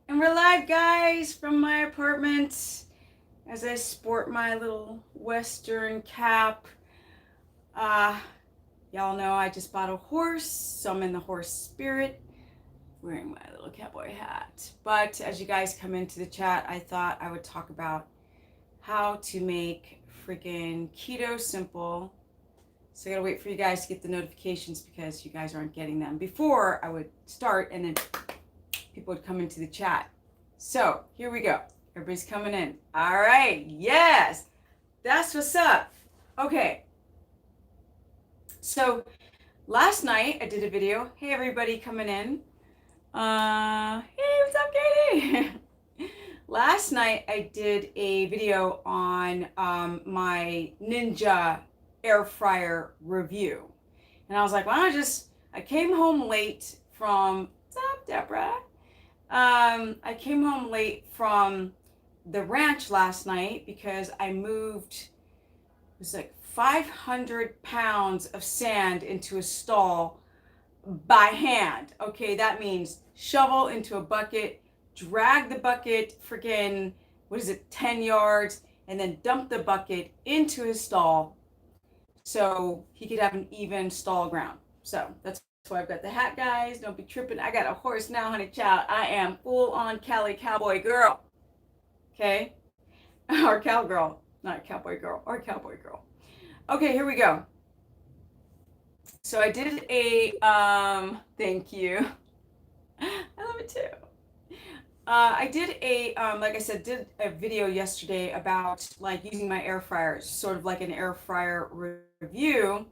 And we're live, guys, from my apartment as I sport my little Western cap. Uh, y'all know I just bought a horse, so I'm in the horse spirit, wearing my little cowboy hat. But as you guys come into the chat, I thought I would talk about how to make freaking keto simple. So I gotta wait for you guys to get the notifications because you guys aren't getting them. Before I would start and then people would come into the chat. So here we go. Everybody's coming in. All right. Yes. That's what's up. Okay. So last night I did a video. Hey, everybody coming in. Hey, what's up, Katie? Last night I did a video on my Ninja air fryer review. And I was like, why don't I came home late from, what's up, Deborah? I came home late from the ranch last night because I moved, it was like 500 pounds of sand into a stall by hand. Okay, that means shovel into a bucket, drag the bucket freaking, 10 yards, and then dump the bucket into his stall so he could have an even stall ground. So that's why I've got the hat, guys. Don't be tripping. I got a horse now, honey child. I am full on Cali cowboy girl. Okay? Or cowgirl. Not cowboy girl. Or cowboy girl. Okay, here we go. So I did thank you. I love it too. I did like I said, did a video yesterday about like using my air fryer, sort of like an air fryer review.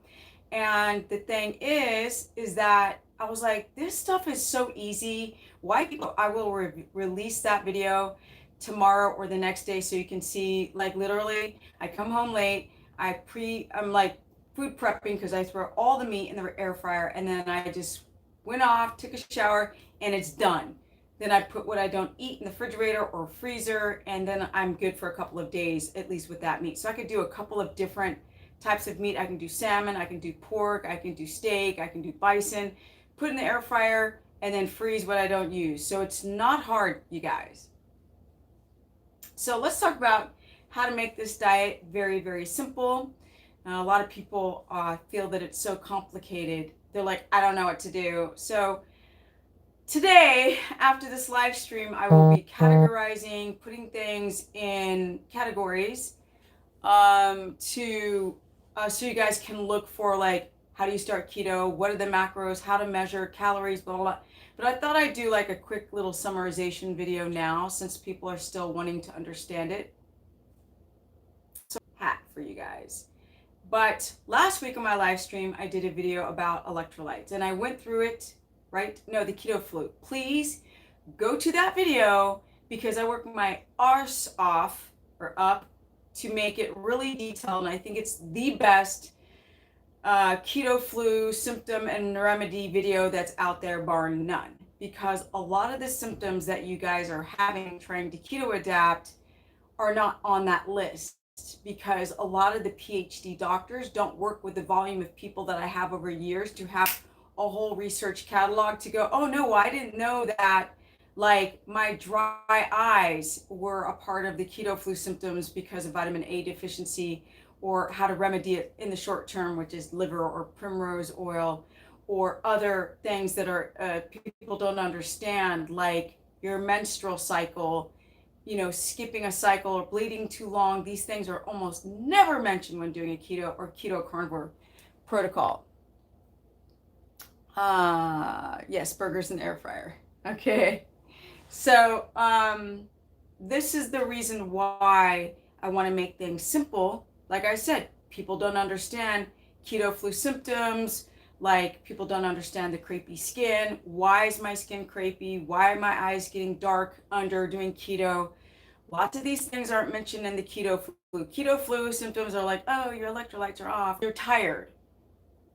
And the thing is that I was like, this stuff is so easy. Why people? I will release that video tomorrow or the next day so you can see, like, literally, I come home late. I'm like food prepping because I throw all the meat in the air fryer and then I just went off, took a shower, and it's done. Then I put what I don't eat in the refrigerator or freezer, and then I'm good for a couple of days, at least with that meat. So I could do a couple of different types of meat. I can do salmon, I can do pork, I can do steak, I can do bison, put in the air fryer, and then freeze what I don't use. So it's not hard, you guys. So let's talk about how to make this diet very, very simple. A lot of people feel that it's so complicated. They're like, I don't know what to do. So today, after this live stream, I will be categorizing, putting things in categories so you guys can look for, like, how do you start keto, what are the macros, how to measure calories, blah, blah, blah. But I thought I'd do like a quick little summarization video now since people are still wanting to understand it. So hat for you guys. But last week on my live stream, I did a video about electrolytes and I went through it, right? No, the keto flu. Please go to that video because I worked my arse off or up to make it really detailed. And I think it's the best keto flu symptom and remedy video that's out there, bar none. Because a lot of the symptoms that you guys are having trying to keto adapt are not on that list, because a lot of the PhD doctors don't work with the volume of people that I have over years to have a whole research catalog to go, oh no, I didn't know that, like, my dry eyes were a part of the keto flu symptoms because of vitamin A deficiency, or how to remedy it in the short term, which is liver or primrose oil, or other things that are people don't understand, like your menstrual cycle, skipping a cycle or bleeding too long. These things are almost never mentioned when doing a keto or keto carnivore protocol. Yes, burgers in the air fryer. Okay. So this is the reason why I want to make things simple. Like I said, people don't understand keto flu symptoms. Like, people don't understand the crepey skin. Why is my skin crepey? Why are my eyes getting dark under doing keto? Lots of these things aren't mentioned in the keto flu. Keto flu symptoms are like, oh, your electrolytes are off, you're tired.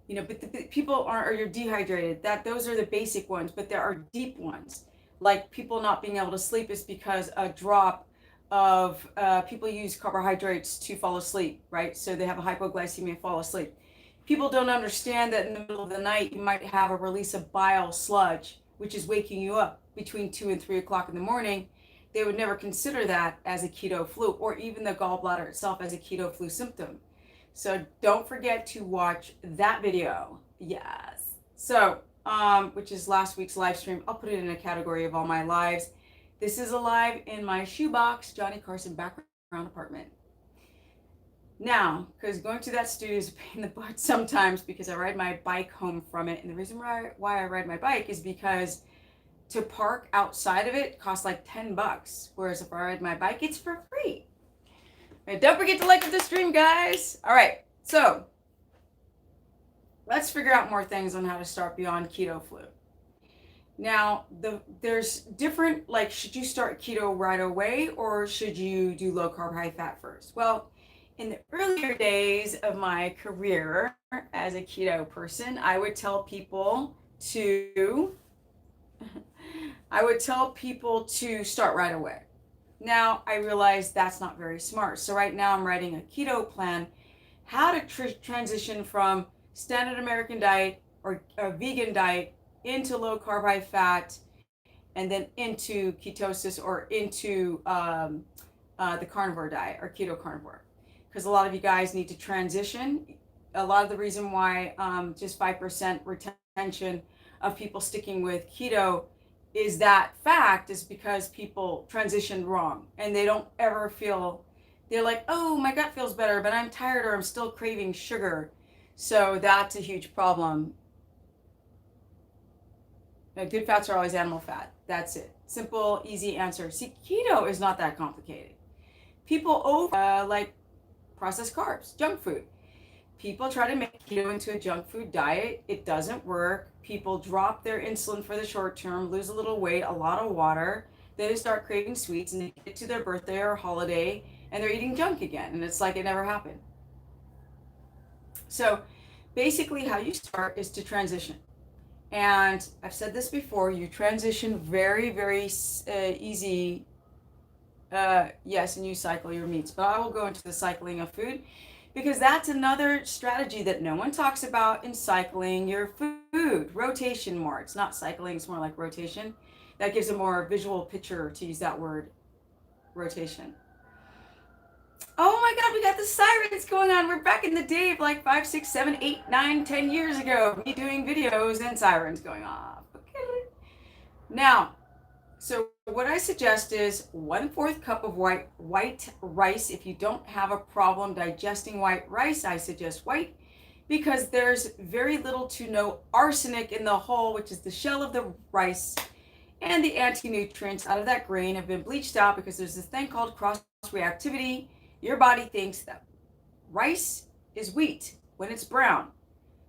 But the people aren't, or you're dehydrated. Those are the basic ones, but there are deep ones. Like, people not being able to sleep is because a drop of people use carbohydrates to fall asleep, right? So they have a hypoglycemia and fall asleep. People don't understand that in the middle of the night you might have a release of bile sludge which is waking you up between 2 and 3 o'clock in the morning, they would never consider that as a keto flu, or even the gallbladder itself as a keto flu symptom. So don't forget to watch that video. Yes. So, which is last week's live stream. I'll put it in a category of all my lives. This is a live in my shoebox, Johnny Carson background apartment. Now, because going to that studio is a pain in the butt sometimes because I ride my bike home from it. And the reason why I ride my bike is because to park outside of it costs like $10. Whereas if I ride my bike, it's for free. And don't forget to like the stream, guys. All right, so let's figure out more things on how to start beyond keto flu. Now, there's different, like, should you start keto right away or should you do low carb, high fat first? Well, in the earlier days of my career as a keto person, I would tell people to start right away. Now, I realize that's not very smart. So right now I'm writing a keto plan, how to transition from standard American diet or a vegan diet into low carb, high fat, and then into ketosis or into the carnivore diet or keto carnivore. Because a lot of you guys need to transition. A lot of the reason why just 5% retention of people sticking with keto is that fact is because people transitioned wrong and they don't ever feel, they're like, oh, my gut feels better, but I'm tired or I'm still craving sugar. So that's a huge problem. Good fats are always animal fat. That's it. Simple, easy answer. See, keto is not that complicated. People like processed carbs, junk food. People try to make keto into a junk food diet. It doesn't work. People drop their insulin for the short term, lose a little weight, a lot of water. Then they start craving sweets and they get to their birthday or holiday and they're eating junk again. And it's like it never happened. So basically how you start is to transition. And I've said this before, you transition very, very easy. Yes, and you cycle your meats. But I will go into the cycling of food because that's another strategy that no one talks about in cycling your food. Rotation more. It's not cycling, it's more like rotation. That gives a more visual picture to use that word, rotation. Oh my God, we got the sirens going on. We're back in the day of like 5, 6, 7, 8, 9, 10 years ago. Me doing videos and sirens going off. Okay. Now, so what I suggest is 1/4 cup of white rice. If you don't have a problem digesting white rice, I suggest white because there's very little to no arsenic in the hull, which is the shell of the rice, and the anti-nutrients out of that grain have been bleached out because there's this thing called cross-reactivity. Your body thinks that rice is wheat when it's brown,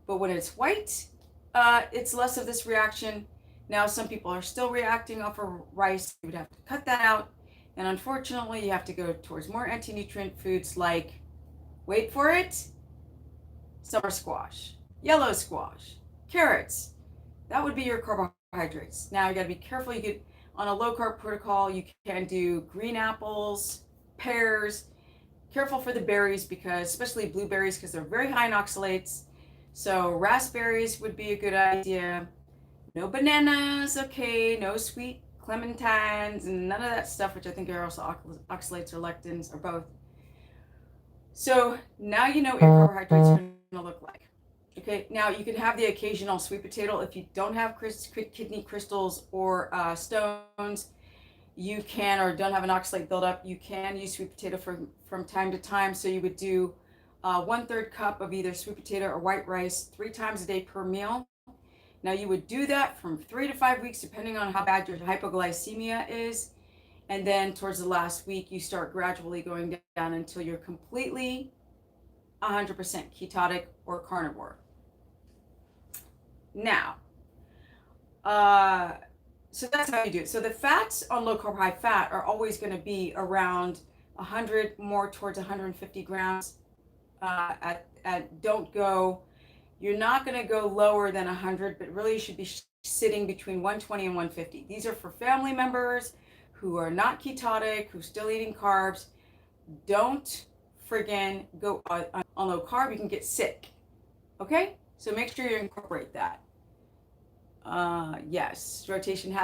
but when it's white, it's less of this reaction. Now, some people are still reacting off of rice. You would have to cut that out. And unfortunately, you have to go towards more anti-nutrient foods like, wait for it, summer squash, yellow squash, carrots. That would be your carbohydrates. Now, you got to be careful. You could, on a low carb protocol, you can do green apples, pears. Careful for the berries because, especially blueberries, because they're very high in oxalates. So raspberries would be a good idea. No bananas, okay, no sweet clementines, and none of that stuff, which I think are also oxalates or lectins or both. So now you know what your carbohydrates are going to look like. Okay, now you can have the occasional sweet potato. If you don't have kidney crystals or stones, you can, or don't have an oxalate buildup, you can use sweet potato from time to time. So you would do 1/3 cup of either sweet potato or white rice 3 times a day per meal. Now you would do that from 3 to 5 weeks, depending on how bad your hypoglycemia is. And then towards the last week, you start gradually going down until you're completely 100% ketotic or carnivore. Now, so that's how you do it. So the fats on low carb, high fat are always going to be around 100, more towards 150 grams. Don't go, you're not going to go lower than 100, but really you should be sitting between 120 and 150. These are for family members who are not ketotic, who's still eating carbs. Don't friggin' go on low carb, you can get sick. Okay? So make sure you incorporate that. Yes, rotation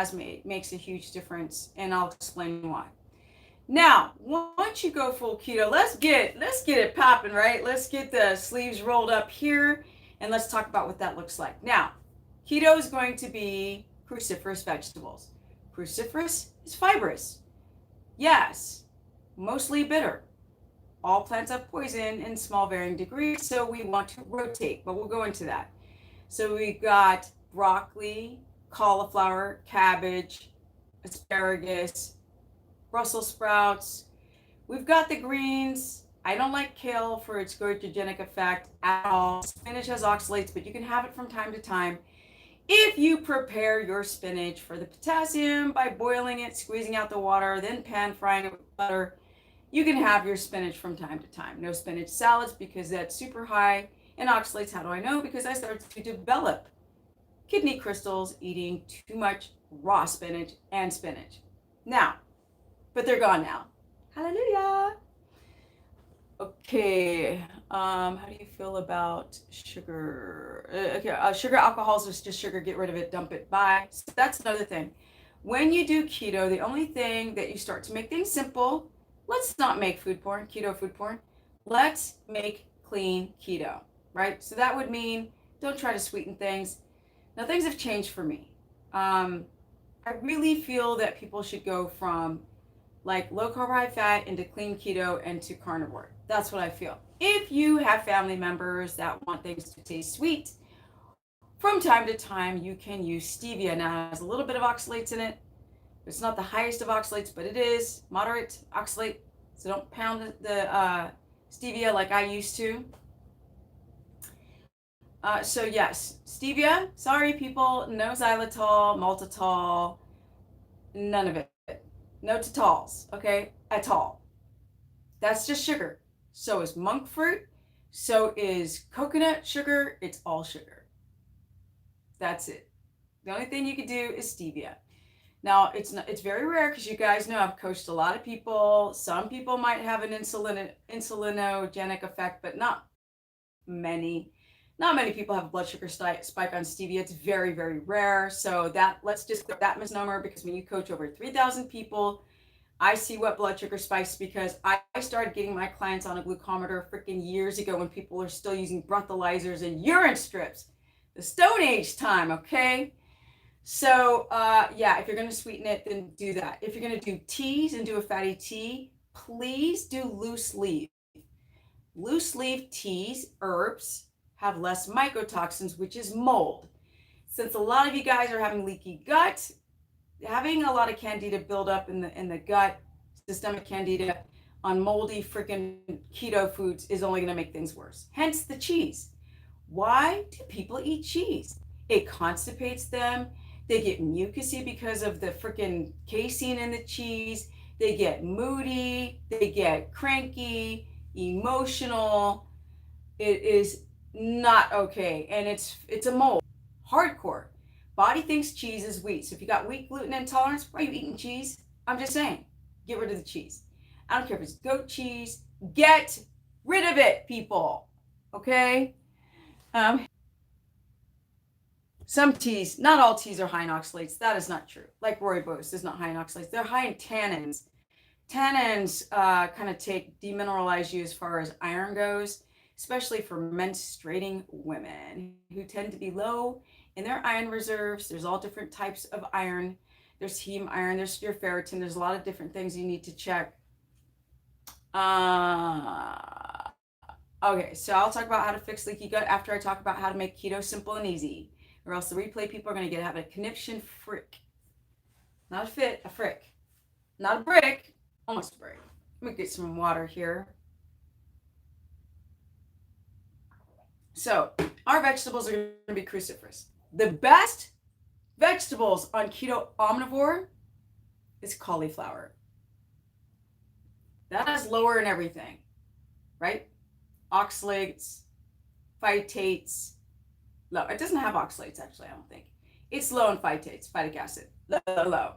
makes a huge difference, and I'll explain why. Now, once you go full keto, let's get it popping, right? Let's get the sleeves rolled up here, and let's talk about what that looks like. Now, keto is going to be cruciferous vegetables. Cruciferous is fibrous. Yes, mostly bitter. All plants have poison in small varying degrees, so we want to rotate, but we'll go into that. So we've got broccoli, cauliflower, cabbage, asparagus, Brussels sprouts. We've got the greens. I don't like kale for its goitrogenic effect at all. Spinach has oxalates, but you can have it from time to time. If you prepare your spinach for the potassium by boiling it, squeezing out the water, then pan frying it with butter, you can have your spinach from time to time. No spinach salads because that's super high in oxalates. How do I know? Because I started to develop kidney crystals eating too much raw spinach and spinach. Now, but they're gone now. Hallelujah. Okay, how do you feel about sugar? Sugar, alcohols is just sugar. Get rid of it, dump it, bye. So that's another thing. When you do keto, the only thing that you start to make things simple, let's not make food porn, keto food porn. Let's make clean keto, right? So that would mean don't try to sweeten things. Now, things have changed for me. I really feel that people should go from like low carb, high fat into clean keto and to carnivore. That's what I feel. If you have family members that want things to taste sweet, from time to time you can use stevia. Now it has a little bit of oxalates in it. It's not the highest of oxalates, but it is moderate oxalate. So don't pound the stevia like I used to. So yes, stevia, sorry people, no xylitol, maltitol, none of it. No totals, okay, at all. That's just sugar. So is monk fruit. So is coconut sugar. It's all sugar. That's it. The only thing you can do is stevia. Now, it's very rare because you guys know I've coached a lot of people. Some people might have an insulinogenic effect, but not many. Not many people have a blood sugar spike on stevia. It's very, very rare. So let's just clear that misnomer, because when you coach over 3,000 people, I see what blood sugar spikes, because I started getting my clients on a glucometer freaking years ago when people are still using breathalyzers and urine strips. The Stone Age time, okay? So yeah, if you're going to sweeten it, then do that. If you're going to do teas and do a fatty tea, please do loose leaf. Loose leaf teas, herbs, have less mycotoxins, which is mold. Since a lot of you guys are having leaky gut, having a lot of candida build up in the gut, systemic candida on moldy freaking keto foods is only going to make things worse. Hence the cheese. Why do people eat cheese? It constipates them. They get mucusy because of the freaking casein in the cheese. They get moody. They get cranky, emotional. It is not okay, and it's a mold. Hardcore. Body thinks cheese is wheat. So if you got wheat gluten intolerance, why are you eating cheese? I'm just saying, get rid of the cheese. I don't care if it's goat cheese. Get rid of it, people. Okay? Some teas, not all teas are high in oxalates. That is not true. Like rooibos is not high in oxalates. They're high in tannins. Tannins kind of demineralize you as far as iron goes, especially for menstruating women who tend to be low in their iron reserves. There's all different types of iron. There's heme iron, there's your ferritin. There's a lot of different things you need to check. Okay, so I'll talk about how to fix leaky gut after I talk about how to make keto simple and easy, or else the replay people are going to have a conniption frick. Not a fit, a frick. Not a brick, almost a brick. Let me get some water here. So our vegetables are going to be cruciferous. The best vegetables on keto omnivore is cauliflower. That is lower in everything, right? Oxalates, phytates. Low. It doesn't have oxalates, actually, I don't think. It's low in phytates, phytic acid. Low.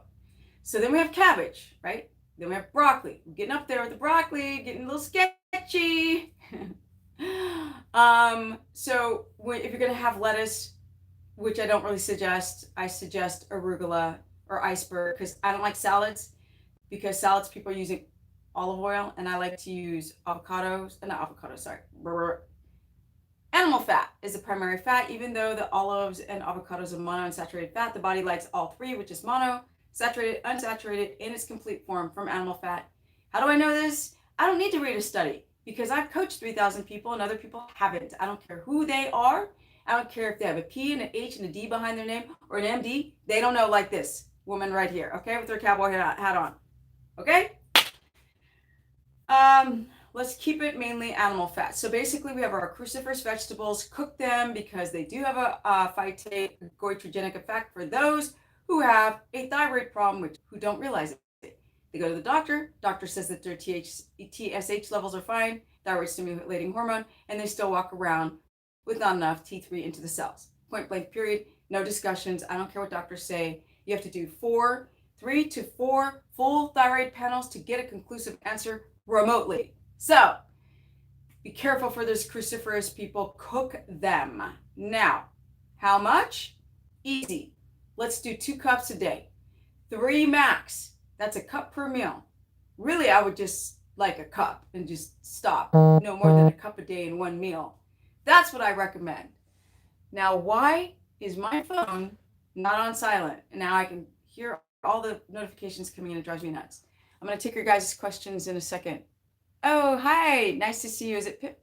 So then we have cabbage, right? Then we have broccoli. We're getting up there with the broccoli, getting a little sketchy. So if you're going to have lettuce, which I don't really suggest. I suggest arugula or iceberg because I don't like salads, because salads people are using olive oil, and I like to use animal fat is the primary fat. Even though the olives and avocados are monounsaturated fat, the body likes all three, which is mono, saturated, unsaturated, in its complete form from animal fat. How do I know this? I don't need to read a study because I've coached 3,000 people and other people haven't. I don't care who they are. I don't care if they have a P and an H and a D behind their name or an MD. They don't know, like this woman right here, okay, with her cowboy hat on, okay? Let's keep it mainly animal fat. So basically we have our cruciferous vegetables, cook them because they do have a phytate goitrogenic effect for those who have a thyroid problem, who don't realize it. They go to the doctor says that their TSH levels are fine, thyroid stimulating hormone, and they still walk around with not enough T3 into the cells. Point blank period, no discussions. I don't care what doctors say. You have to do 3 to 4 full thyroid panels to get a conclusive answer remotely. So be careful for those cruciferous people. Cook them. Now, how much? Easy. Let's do 2 cups a day. 3 max. That's a cup per meal. Really, I would just like a cup and just stop. No more than a cup a day in one meal. That's what I recommend. Now, why is my phone not on silent? And now I can hear all the notifications coming in. It drives me nuts. I'm going to take your guys' questions in a second. Oh, hi. Nice to see you. Is it Pim?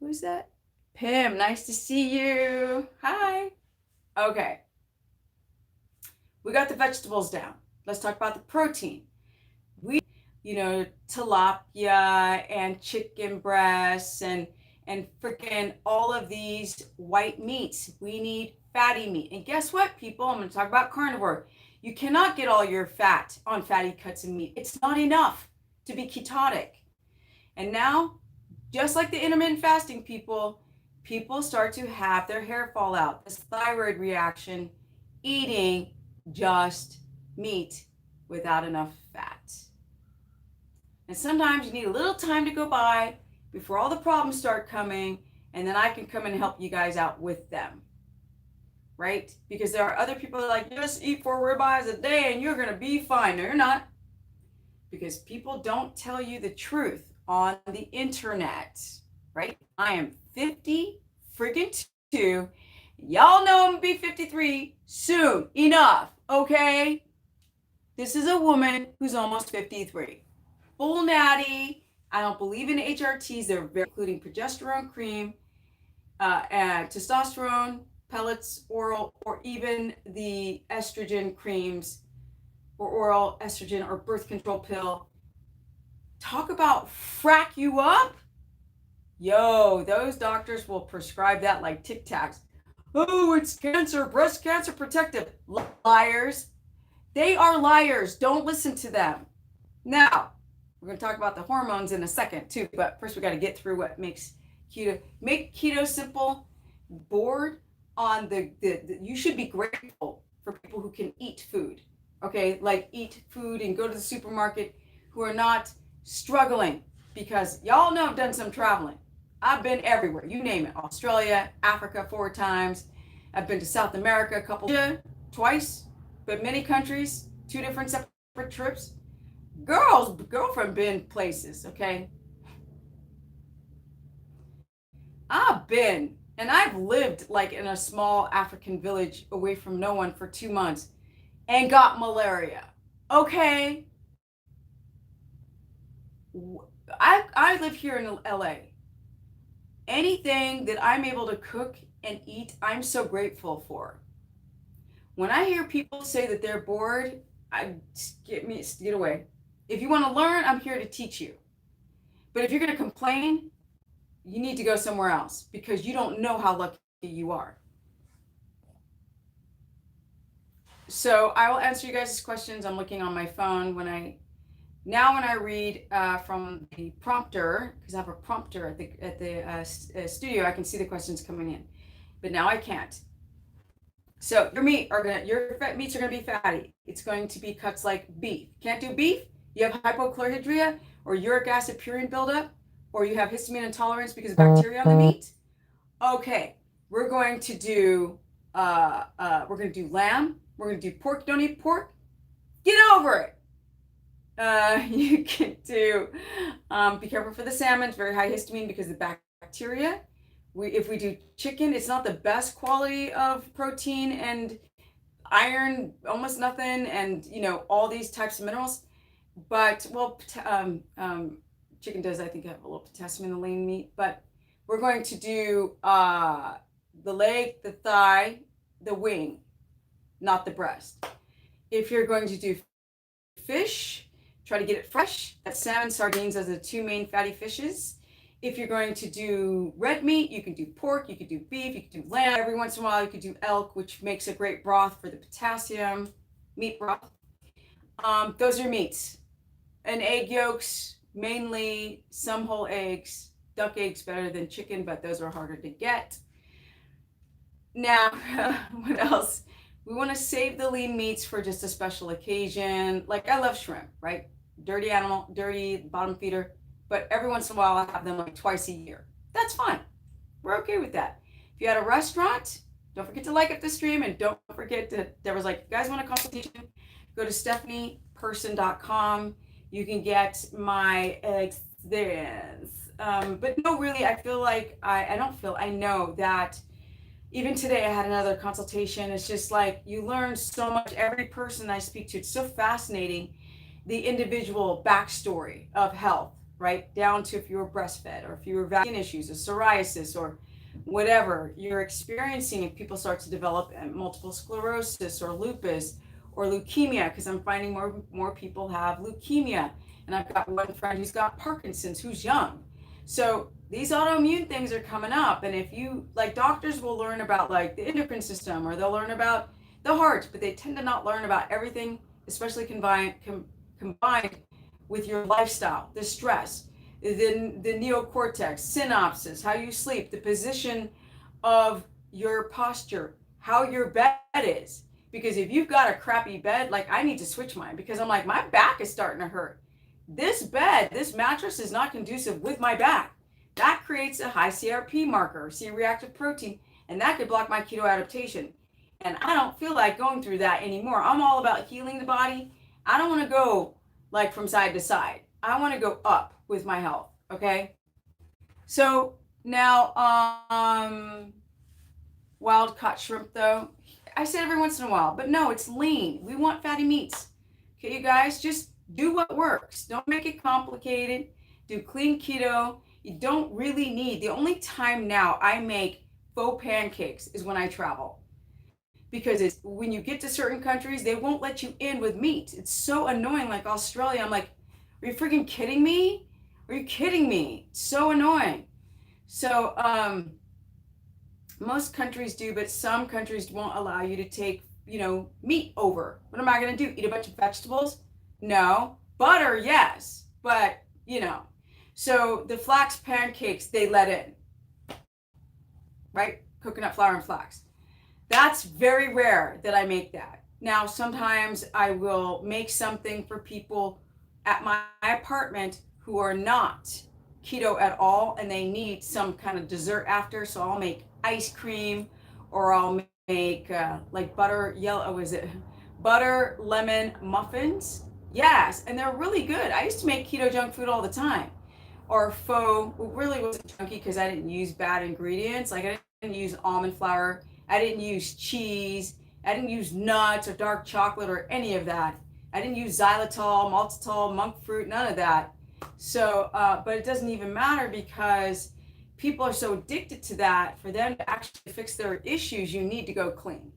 Who's that? Pim, nice to see you. Hi. Okay. We got the vegetables down. Let's talk about the protein. Tilapia and chicken breasts and freaking all of these white meats. We need fatty meat. And guess what, people? I'm going to talk about carnivore. You cannot get all your fat on fatty cuts of meat. It's not enough to be ketotic. And now, just like the intermittent fasting people start to have their hair fall out, this thyroid reaction, eating just meat without enough fat. And sometimes you need a little time to go by before all the problems start coming, and then I can come and help you guys out with them, right? Because there are other people that are like, just eat 4 ribeyes a day and you're going to be fine. No, you're not. Because people don't tell you the truth on the internet, right? I am 50 friggin' 2. Y'all know I'm gonna be 53 soon. Enough, okay? This is a woman who's almost 53. Full natty. I don't believe in HRTs. They're very, including progesterone cream, and testosterone pellets, oral, or even the estrogen creams, or oral estrogen or birth control pill. Talk about frack you up. Yo, those doctors will prescribe that like Tic Tacs. Oh, it's cancer, breast cancer protective. Liars. They are liars. Don't listen to them. Now, we're going to talk about the hormones in a second too, but first we got to get through what makes keto. Make keto simple. Board on you should be grateful for people who can eat food. Okay, like eat food and go to the supermarket, who are not struggling, because y'all know I've done some traveling. I've been everywhere, you name it. Australia, Africa 4 times. I've been to South America twice, but many countries, 2 different separate trips. Girlfriend been places, okay? I've lived like in a small African village away from no one for 2 months and got malaria, okay? I live here in LA. Anything that I'm able to cook and eat, I'm so grateful for. When I hear people say that they're bored, get away. If you want to learn, I'm here to teach you. But if you're going to complain, you need to go somewhere else, because you don't know how lucky you are. So I will answer you guys' questions. I'm looking on my phone when I read from the prompter, because I have a prompter at the studio, I can see the questions coming in, but now I can't. So your meats are gonna be fatty. It's going to be cuts like beef. Can't do beef? You have hypochlorhydria or uric acid purine buildup, or you have histamine intolerance because of bacteria on the meat. Okay, we're going to do we're going to do lamb. We're going to do pork. Don't eat pork? Get over it. You can do, be careful for the salmon. It's very high histamine because of the bacteria. If we do chicken, it's not the best quality of protein and iron, almost nothing, and all these types of minerals. But chicken does, I think, have a little potassium in the lean meat. But we're going to do the leg, the thigh, the wing, not the breast. If you're going to do fish, try to get it fresh. That's salmon, sardines as the two main fatty fishes. If you're going to do red meat, you can do pork, you can do beef, you can do lamb. Every once in a while, you could do elk, which makes a great broth for the potassium, meat broth. Those are meats. And egg yolks, mainly some whole eggs. Duck eggs better than chicken, but those are harder to get. Now, what else? We want to save the lean meats for just a special occasion. Like, I love shrimp, right? Dirty animal, dirty bottom feeder. But every once in a while, I have them like twice a year. That's fine. We're okay with that. If you're at a restaurant, don't forget to like up the stream, and don't forget to, Deborah's like, you guys want a consultation? Go to stephanieperson.com. You can get my experience. But no, really, I feel like, I know that even today I had another consultation. It's just like, you learn so much. Every person I speak to, it's so fascinating, the individual backstory of health, right? Down to if you were breastfed, or if you were vaccine issues, or psoriasis, or whatever you're experiencing. If people start to develop multiple sclerosis, or lupus, or leukemia, because I'm finding more people have leukemia. And I've got one friend who's got Parkinson's, who's young. So these autoimmune things are coming up. And if you, like, doctors will learn about like the endocrine system, or they'll learn about the heart, but they tend to not learn about everything, especially combined with your lifestyle, the stress, the neocortex, synapses, how you sleep, the position of your posture, how your bed is. Because if you've got a crappy bed, like, I need to switch mine, because I'm like, my back is starting to hurt. This bed, this mattress is not conducive with my back. That creates a high CRP marker, C-reactive protein, and that could block my keto adaptation. And I don't feel like going through that anymore. I'm all about healing the body. I don't want to go like from side to side. I want to go up with my health, okay? So now, wild caught shrimp though, I said every once in a while, but no, it's lean. We want fatty meats. Okay, you guys, just do what works. Don't make it complicated. Do clean keto. You don't really need, the only time now I make faux pancakes is when I travel. Because it's, when you get to certain countries, they won't let you in with meat. It's so annoying. Like Australia, I'm like, are you freaking kidding me? Are you kidding me? It's so annoying. So most countries do, but some countries won't allow you to take, meat over. What am I going to do? Eat a bunch of vegetables? No. Butter, yes. But, So the flax pancakes, they let in. Right? Coconut flour and flax. That's very rare that I make that. Now, sometimes I will make something for people at my apartment who are not keto at all, and they need some kind of dessert after. So I'll make ice cream, or I'll make like butter lemon muffins. Yes, and they're really good. I used to make keto junk food all the time. Or faux, it really wasn't junky because I didn't use bad ingredients. Like, I didn't use almond flour. I didn't use cheese. I didn't use nuts or dark chocolate or any of that. I didn't use xylitol, maltitol, monk fruit, none of that. So, but it doesn't even matter, because people are so addicted to that. For them to actually fix their issues, you need to go clean.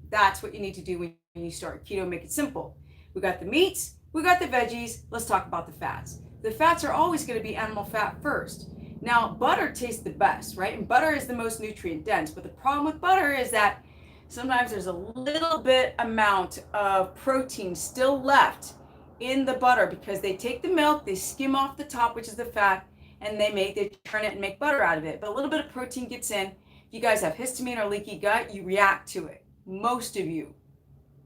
That's what you need to do when you start keto. Make it simple. We got the meats, we got the veggies. Let's talk about the fats. The fats are always going to be animal fat first. Now, butter tastes the best, right? And butter is the most nutrient dense. But the problem with butter is that sometimes there's a little bit amount of protein still left in the butter, because they take the milk, they skim off the top, which is the fat, and they turn it and make butter out of it. But a little bit of protein gets in. If you guys have histamine or leaky gut, you react to it. Most of you.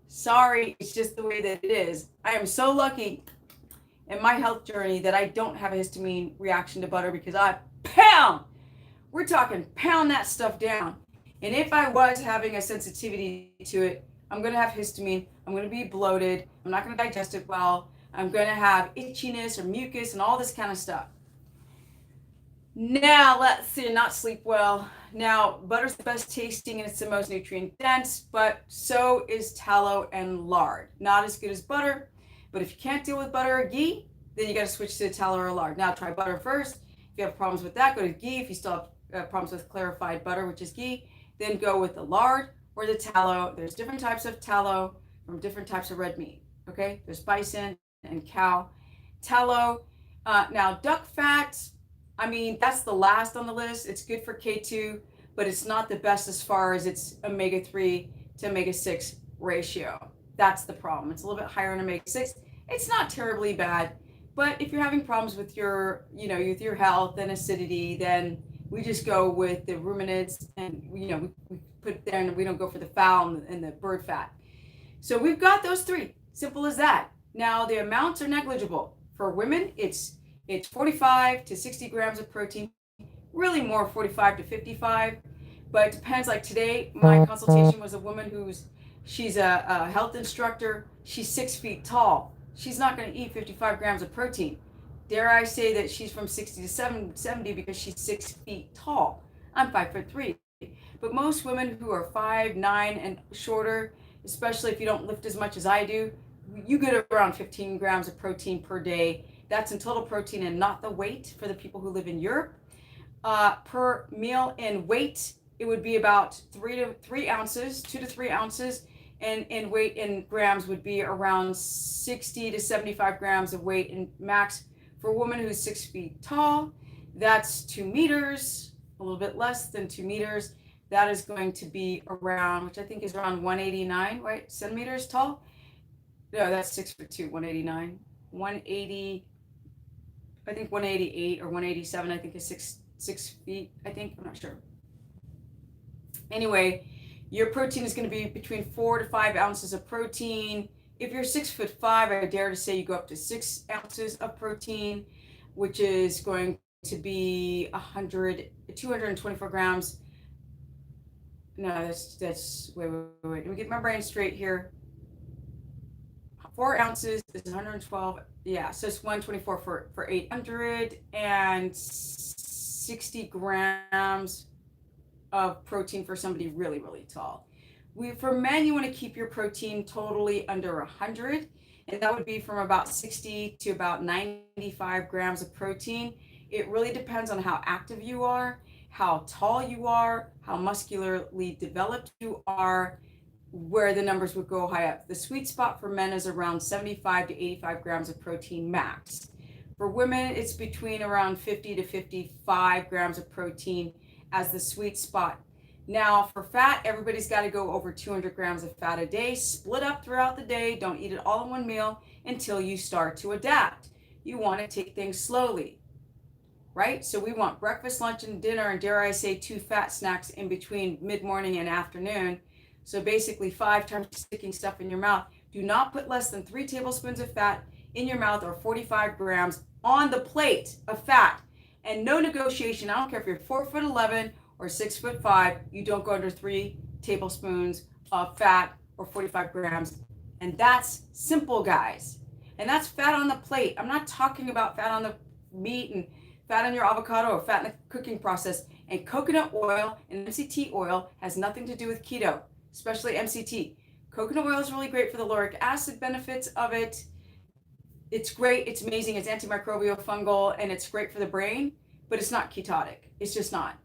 Sorry, it's just the way that it is. I am so lucky in my health journey that I don't have a histamine reaction to butter, because we're talking pound that stuff down. And if I was having a sensitivity to it, I'm going to have histamine. I'm going to be bloated. I'm not going to digest it well. I'm going to have itchiness or mucus and all this kind of stuff. Now, let's see, not sleep well. Now, butter's the best tasting and it's the most nutrient dense, but so is tallow and lard. Not as good as butter, but if you can't deal with butter or ghee, then you got to switch to tallow or lard. Now, try butter first. If you have problems with that, go to ghee. If you still have problems with clarified butter, which is ghee, then go with the lard or the tallow. There's different types of tallow from different types of red meat. Okay, there's bison and cow tallow. Now, duck fat, I mean, that's the last on the list. It's good for K2, but it's not the best as far as its omega-3 to omega-6 ratio. That's the problem. It's a little bit higher in omega-6. It's not terribly bad, but if you're having problems with your, with your health and acidity, then we just go with the ruminants and, we put it there and we don't go for the fowl and the bird fat. So we've got those three. Simple as that. Now, the amounts are negligible. For women, it's 45 to 60 grams of protein, really more 45 to 55, but it depends. Like today, my consultation was a woman she's a health instructor. She's 6 feet tall. She's not going to eat 55 grams of protein. Dare I say that she's from 60 to 70 because she's 6 feet tall. I'm 5'3". But most women who are 5'9" and shorter, especially if you don't lift as much as I do, you get around 15 grams of protein per day. That's in total protein and not the weight for the people who live in Europe. Per meal in weight, it would be about 2 to 3 ounces. And in weight in grams would be around 60 to 75 grams of weight in max for a woman who's 6 feet tall. That's 2 meters, a little bit less than 2 meters. That is going to be around, which I think is around 189, right? Centimeters tall. No, that's 6'2", 189, 180. I think 188 or 187, I think is six feet, I think, I'm not sure. Anyway, your protein is going to be between 4 to 5 ounces of protein. If you're 6'5", I dare to say you go up to 6 ounces of protein, which is going to be 224 grams. No, that's, wait, let me get my brain straight here. 4 ounces is 112. Yeah, so it's 124 for 860 grams of protein for somebody really, really tall. For men, you want to keep your protein totally under 100, and that would be from about 60 to about 95 grams of protein. It really depends on how active you are, how tall you are, how muscularly developed you are, where the numbers would go high up. The sweet spot for men is around 75 to 85 grams of protein max. For women, it's between around 50 to 55 grams of protein as the sweet spot. Now, for fat, everybody's got to go over 200 grams of fat a day, split up throughout the day. Don't eat it all in one meal until you start to adapt. You want to take things slowly, right? So we want breakfast, lunch, and dinner, and dare I say 2 fat snacks in between mid-morning and afternoon. So basically 5 times sticking stuff in your mouth. Do not put less than 3 tablespoons of fat in your mouth or 45 grams on the plate of fat. And no negotiation. I don't care if you're 4'11" or 6'5", you don't go under 3 tablespoons of fat or 45 grams. And that's simple, guys. And that's fat on the plate. I'm not talking about fat on the meat and fat on your avocado or fat in the cooking process. And coconut oil and MCT oil has nothing to do with keto, especially MCT. Coconut oil is really great for the lauric acid benefits of it. It's great, it's amazing, it's antimicrobial, fungal, and it's great for the brain, but it's not ketotic. It's just not.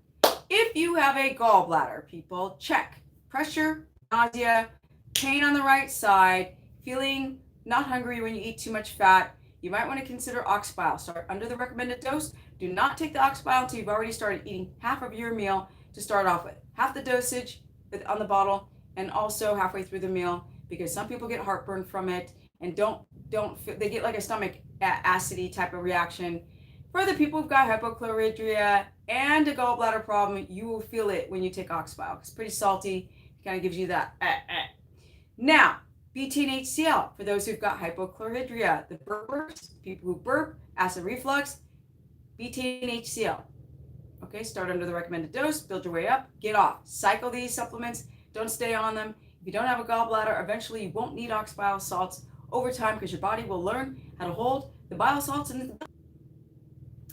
If you have a gallbladder, people, check. Pressure, nausea, pain on the right side, feeling not hungry when you eat too much fat, you might want to consider ox bile. Start under the recommended dose. Do not take the ox bile until you've already started eating half of your meal to start off with. Half the dosage on the bottle, and also halfway through the meal, because some people get heartburn from it and they get like a stomach acidity type of reaction. For the people who've got hypochlorhydria and a gallbladder problem, you will feel it when you take ox bile. It's pretty salty. It kind of gives you that. Now, BT and HCl for those who've got hypochlorhydria, the burpers, people who burp, acid reflux, BT and HCl. Okay, start under the recommended dose, build your way up, get off. Cycle these supplements, don't stay on them. If you don't have a gallbladder, eventually you won't need ox bile salts over time because your body will learn how to hold the bile salts in the.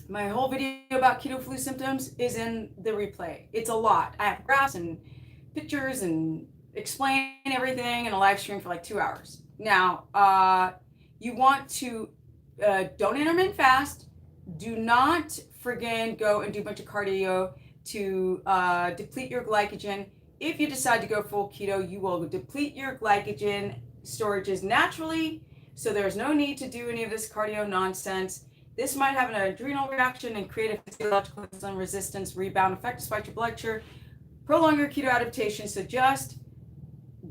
My whole video about keto flu symptoms is in the replay. It's a lot. I have graphs and pictures and explain everything in a live stream for like 2 hours. Now, you want to don't intermittent fast. Do not friggin' go and do a bunch of cardio to deplete your glycogen. If you decide to go full keto, you will deplete your glycogen storages naturally. So there's no need to do any of this cardio nonsense. This might have an adrenal reaction and create a physiological insulin resistance rebound effect, spike your blood sugar, prolong your keto adaptation. So just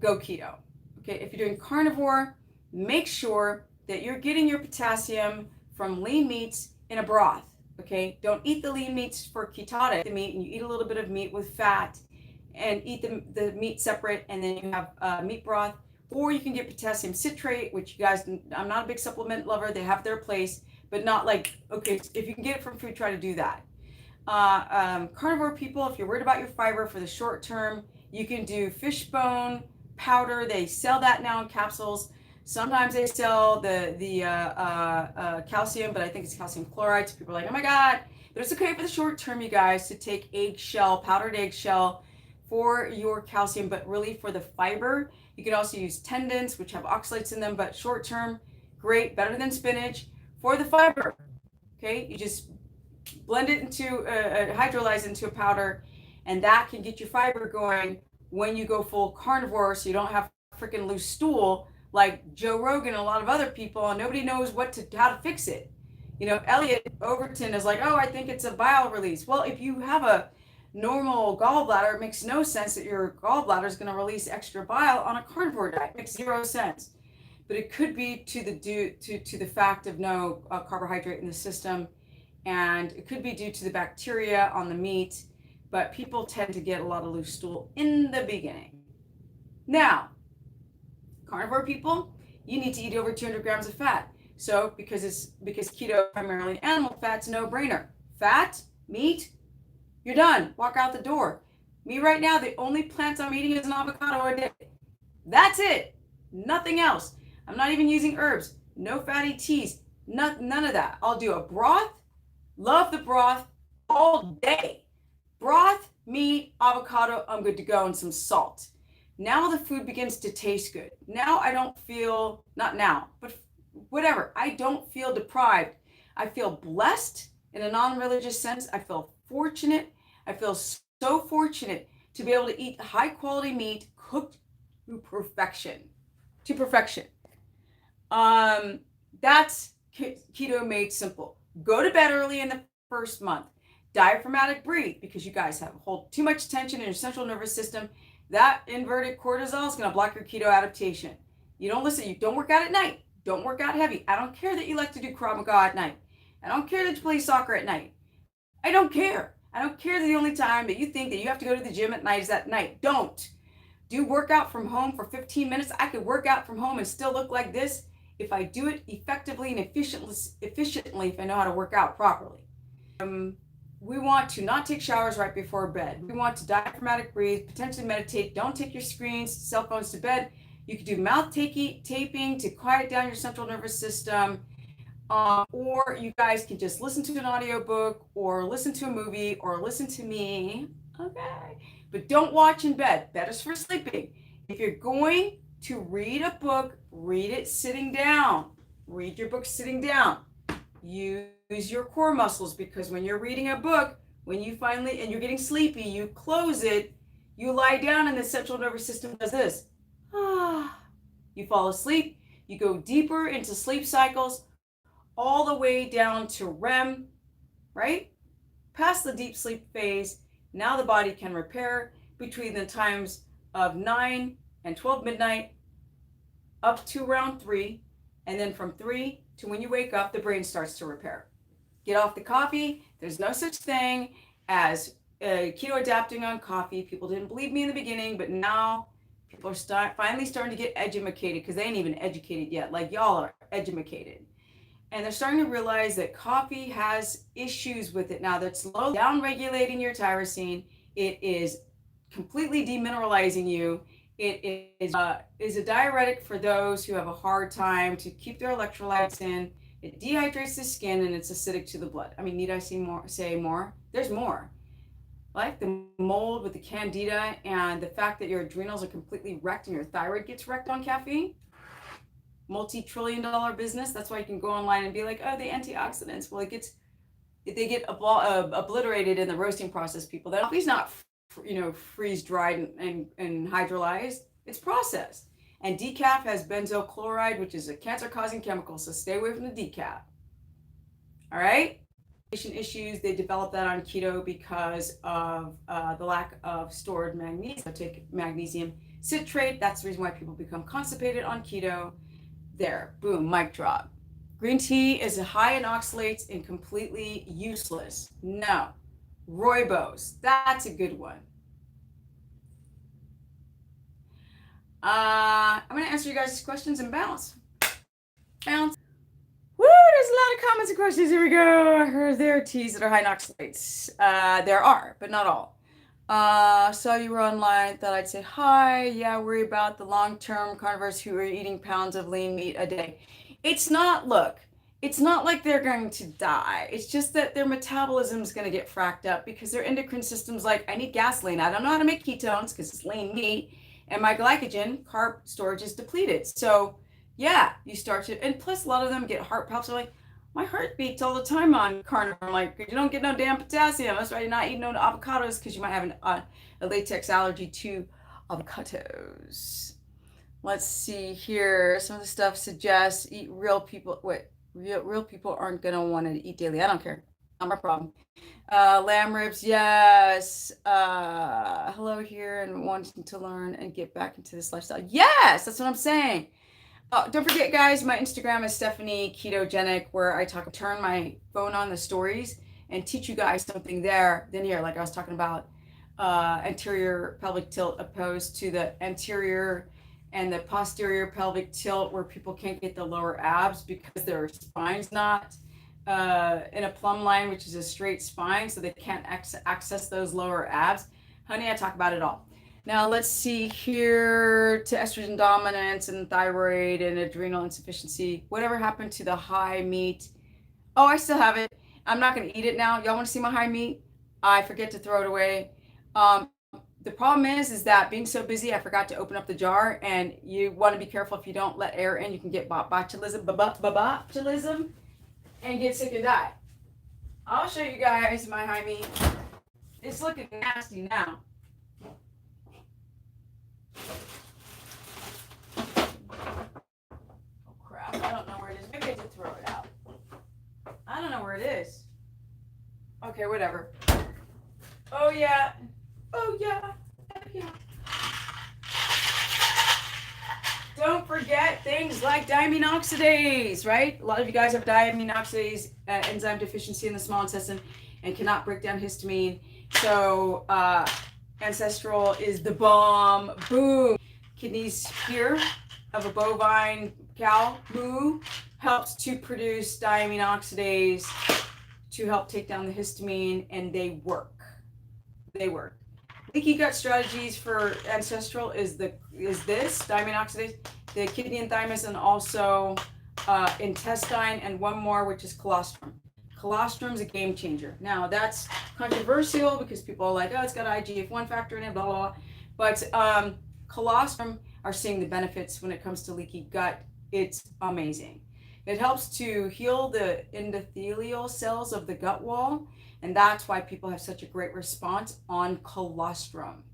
go keto. Okay, if you're doing carnivore, make sure that you're getting your potassium from lean meats in a broth. Okay, don't eat the lean meats for ketotic the meat, and you eat a little bit of meat with fat, and eat the meat separate, and then you have meat broth. Or you can get potassium citrate, which you guys, I'm not a big supplement lover. They have their place, but not like, okay, if you can get it from food, try to do that. Carnivore people, if you're worried about your fiber for the short term, you can do fish bone powder. They sell that now in capsules. Sometimes they sell the calcium, but I think it's calcium chloride. So people are like, oh my God. But it's okay for the short term, you guys, to take eggshell, powdered eggshell for your calcium, but really for the fiber. You can also use tendons, which have oxalates in them, but short term, great, better than spinach. For the fiber, okay, you just blend it into, hydrolyze into a powder, and that can get your fiber going when you go full carnivore, so you don't have freaking loose stool like Joe Rogan and a lot of other people, and nobody knows how to fix it. You know, Elliot Overton is like, oh, I think it's a bile release. Well, if you have a normal gallbladder, it makes no sense that your gallbladder is going to release extra bile on a carnivore diet. It makes zero sense. But it could be to the fact of no carbohydrate in the system, and it could be due to the bacteria on the meat, but people tend to get a lot of loose stool in the beginning. Now, carnivore people, you need to eat over 200 grams of fat. So because keto primarily animal fat's no brainer. Fat, meat, you're done. Walk out the door. Me right now, the only plants I'm eating is an avocado a day. That's it. Nothing else. I'm not even using herbs. No fatty teas. None of that. I'll do a broth. Love the broth all day. Broth, meat, avocado, I'm good to go, and some salt. Now the food begins to taste good. Now I don't feel, not now, but whatever, I don't feel deprived. I feel blessed in a non-religious sense. I feel fortunate. I feel so fortunate to be able to eat high quality meat cooked to perfection. That's keto made simple. Go to bed early in the first month. Diaphragmatic breathe, because you guys hold too much tension in your central nervous system. That inverted cortisol is going to block your keto adaptation. You don't listen. You don't work out at night. Don't work out heavy. I don't care that you like to do Krav Maga at night. I don't care that you play soccer at night. I don't care. I don't care that the only time that you think that you have to go to the gym at night is at night. Don't. Do workout from home for 15 minutes. I could work out from home and still look like this if I do it effectively and efficiently, if I know how to work out properly. We want to not take showers right before bed. We want to diaphragmatic breathe, potentially meditate. Don't take your screens, cell phones to bed. You can do mouth taping to quiet down your central nervous system. Or you guys can just listen to an audiobook or listen to a movie or listen to me. Okay. But don't watch in bed. Bed is for sleeping. If you're going to read a book, read it sitting down. Read your book sitting down. Use your core muscles, because when you're reading a book, when you finally, and you're getting sleepy, you close it, you lie down and the central nervous system does this. You fall asleep, you go deeper into sleep cycles, all the way down to REM, right? Past the deep sleep phase, now the body can repair between the times of 9 and 12 midnight up to around 3, and then from 3 to when you wake up, the brain starts to repair. Get off the coffee. There's no such thing as keto adapting on coffee. People didn't believe me in the beginning, but now people are finally starting to get educated, because they ain't even educated yet. Like y'all are educated. And they're starting to realize that coffee has issues with it now. That's slowly down regulating your tyrosine. It is completely demineralizing you. It is a diuretic for those who have a hard time to keep their electrolytes in. It dehydrates the skin and it's acidic to the blood. I mean, need I say more? There's more. Like the mold with the candida and the fact that your adrenals are completely wrecked and your thyroid gets wrecked on caffeine. Multi-trillion-dollar business. That's why you can go online and be like, oh, the antioxidants. Well, they get obliterated in the roasting process. People, that coffee's not freeze dried and hydrolyzed. It's processed. And decaf has benzoyl chloride, which is a cancer-causing chemical. So stay away from the decaf. All right. Issues, they developed that on keto because of the lack of stored magnesium. So take magnesium citrate. That's the reason why people become constipated on keto. There, boom, mic drop. Green tea is high in oxalates and completely useless. No. Rooibos, that's a good one. I'm going to answer you guys' questions and bounce. Bounce. Woo, there's a lot of comments and questions. Here we go. I heard there are teas that are high in oxalates. There are, but not all. Saw you were online, thought I'd say hi. Yeah, worry about the long-term carnivores who are eating pounds of lean meat a day. It's not like they're going to die. It's just that their metabolism is going to get fracked up because their endocrine system's like, I need gasoline. I don't know how to make ketones because it's lean meat. And my glycogen, carb storage, is depleted. So yeah, you start to, and plus a lot of them get heart palps. They're like, my heart beats all the time on carnivore. I'm like, you don't get no damn potassium. That's why you're not eating no avocados, because you might have a latex allergy to avocados. Let's see here. Some of the stuff suggests eat real people. Wait, real people aren't going to want to eat daily. I don't care. Not my problem. Lamb ribs, yes. Hello here and wanting to learn and get back into this lifestyle. Yes, that's what I'm saying. Oh, don't forget, guys, my Instagram is Stephanie Ketogenic, where I turn my phone on the stories and teach you guys something there. Then here, like I was talking about anterior pelvic tilt opposed to the anterior and the posterior pelvic tilt, where people can't get the lower abs because their spine's not in a plumb line, which is a straight spine, so they can't access those lower abs. Honey, I talk about it all. Now let's see here, to estrogen dominance and thyroid and adrenal insufficiency. Whatever happened to the high meat? Oh, I still have it. I'm not going to eat it now. Y'all want to see my high meat? I forget to throw it away. The problem is that being so busy, I forgot to open up the jar, and you want to be careful. If you don't let air in, you can get botulism and get sick and die. I'll show you guys my high meat. It's looking nasty now. Oh crap, I don't know where it is. Maybe I did throw it out. I don't know where it is. Okay, whatever. Oh yeah. Oh yeah. Yeah. Don't forget things like diamine oxidase, right? A lot of you guys have diamine oxidase enzyme deficiency in the small intestine and cannot break down histamine. So Ancestral is the bomb. Boom. Kidneys here of a bovine cow moo helps to produce diamine oxidase to help take down the histamine, and they work. They work. Leaky gut strategies for Ancestral is this diamine oxidase, the kidney and thymus, and also intestine, and one more, which is colostrum. Colostrum is a game changer. Now that's controversial because people are like, oh, it's got IGF-1 factor in it, blah, blah, blah. But colostrum are seeing the benefits when it comes to leaky gut. It's amazing. It helps to heal the endothelial cells of the gut wall, and that's why people have such a great response on colostrum.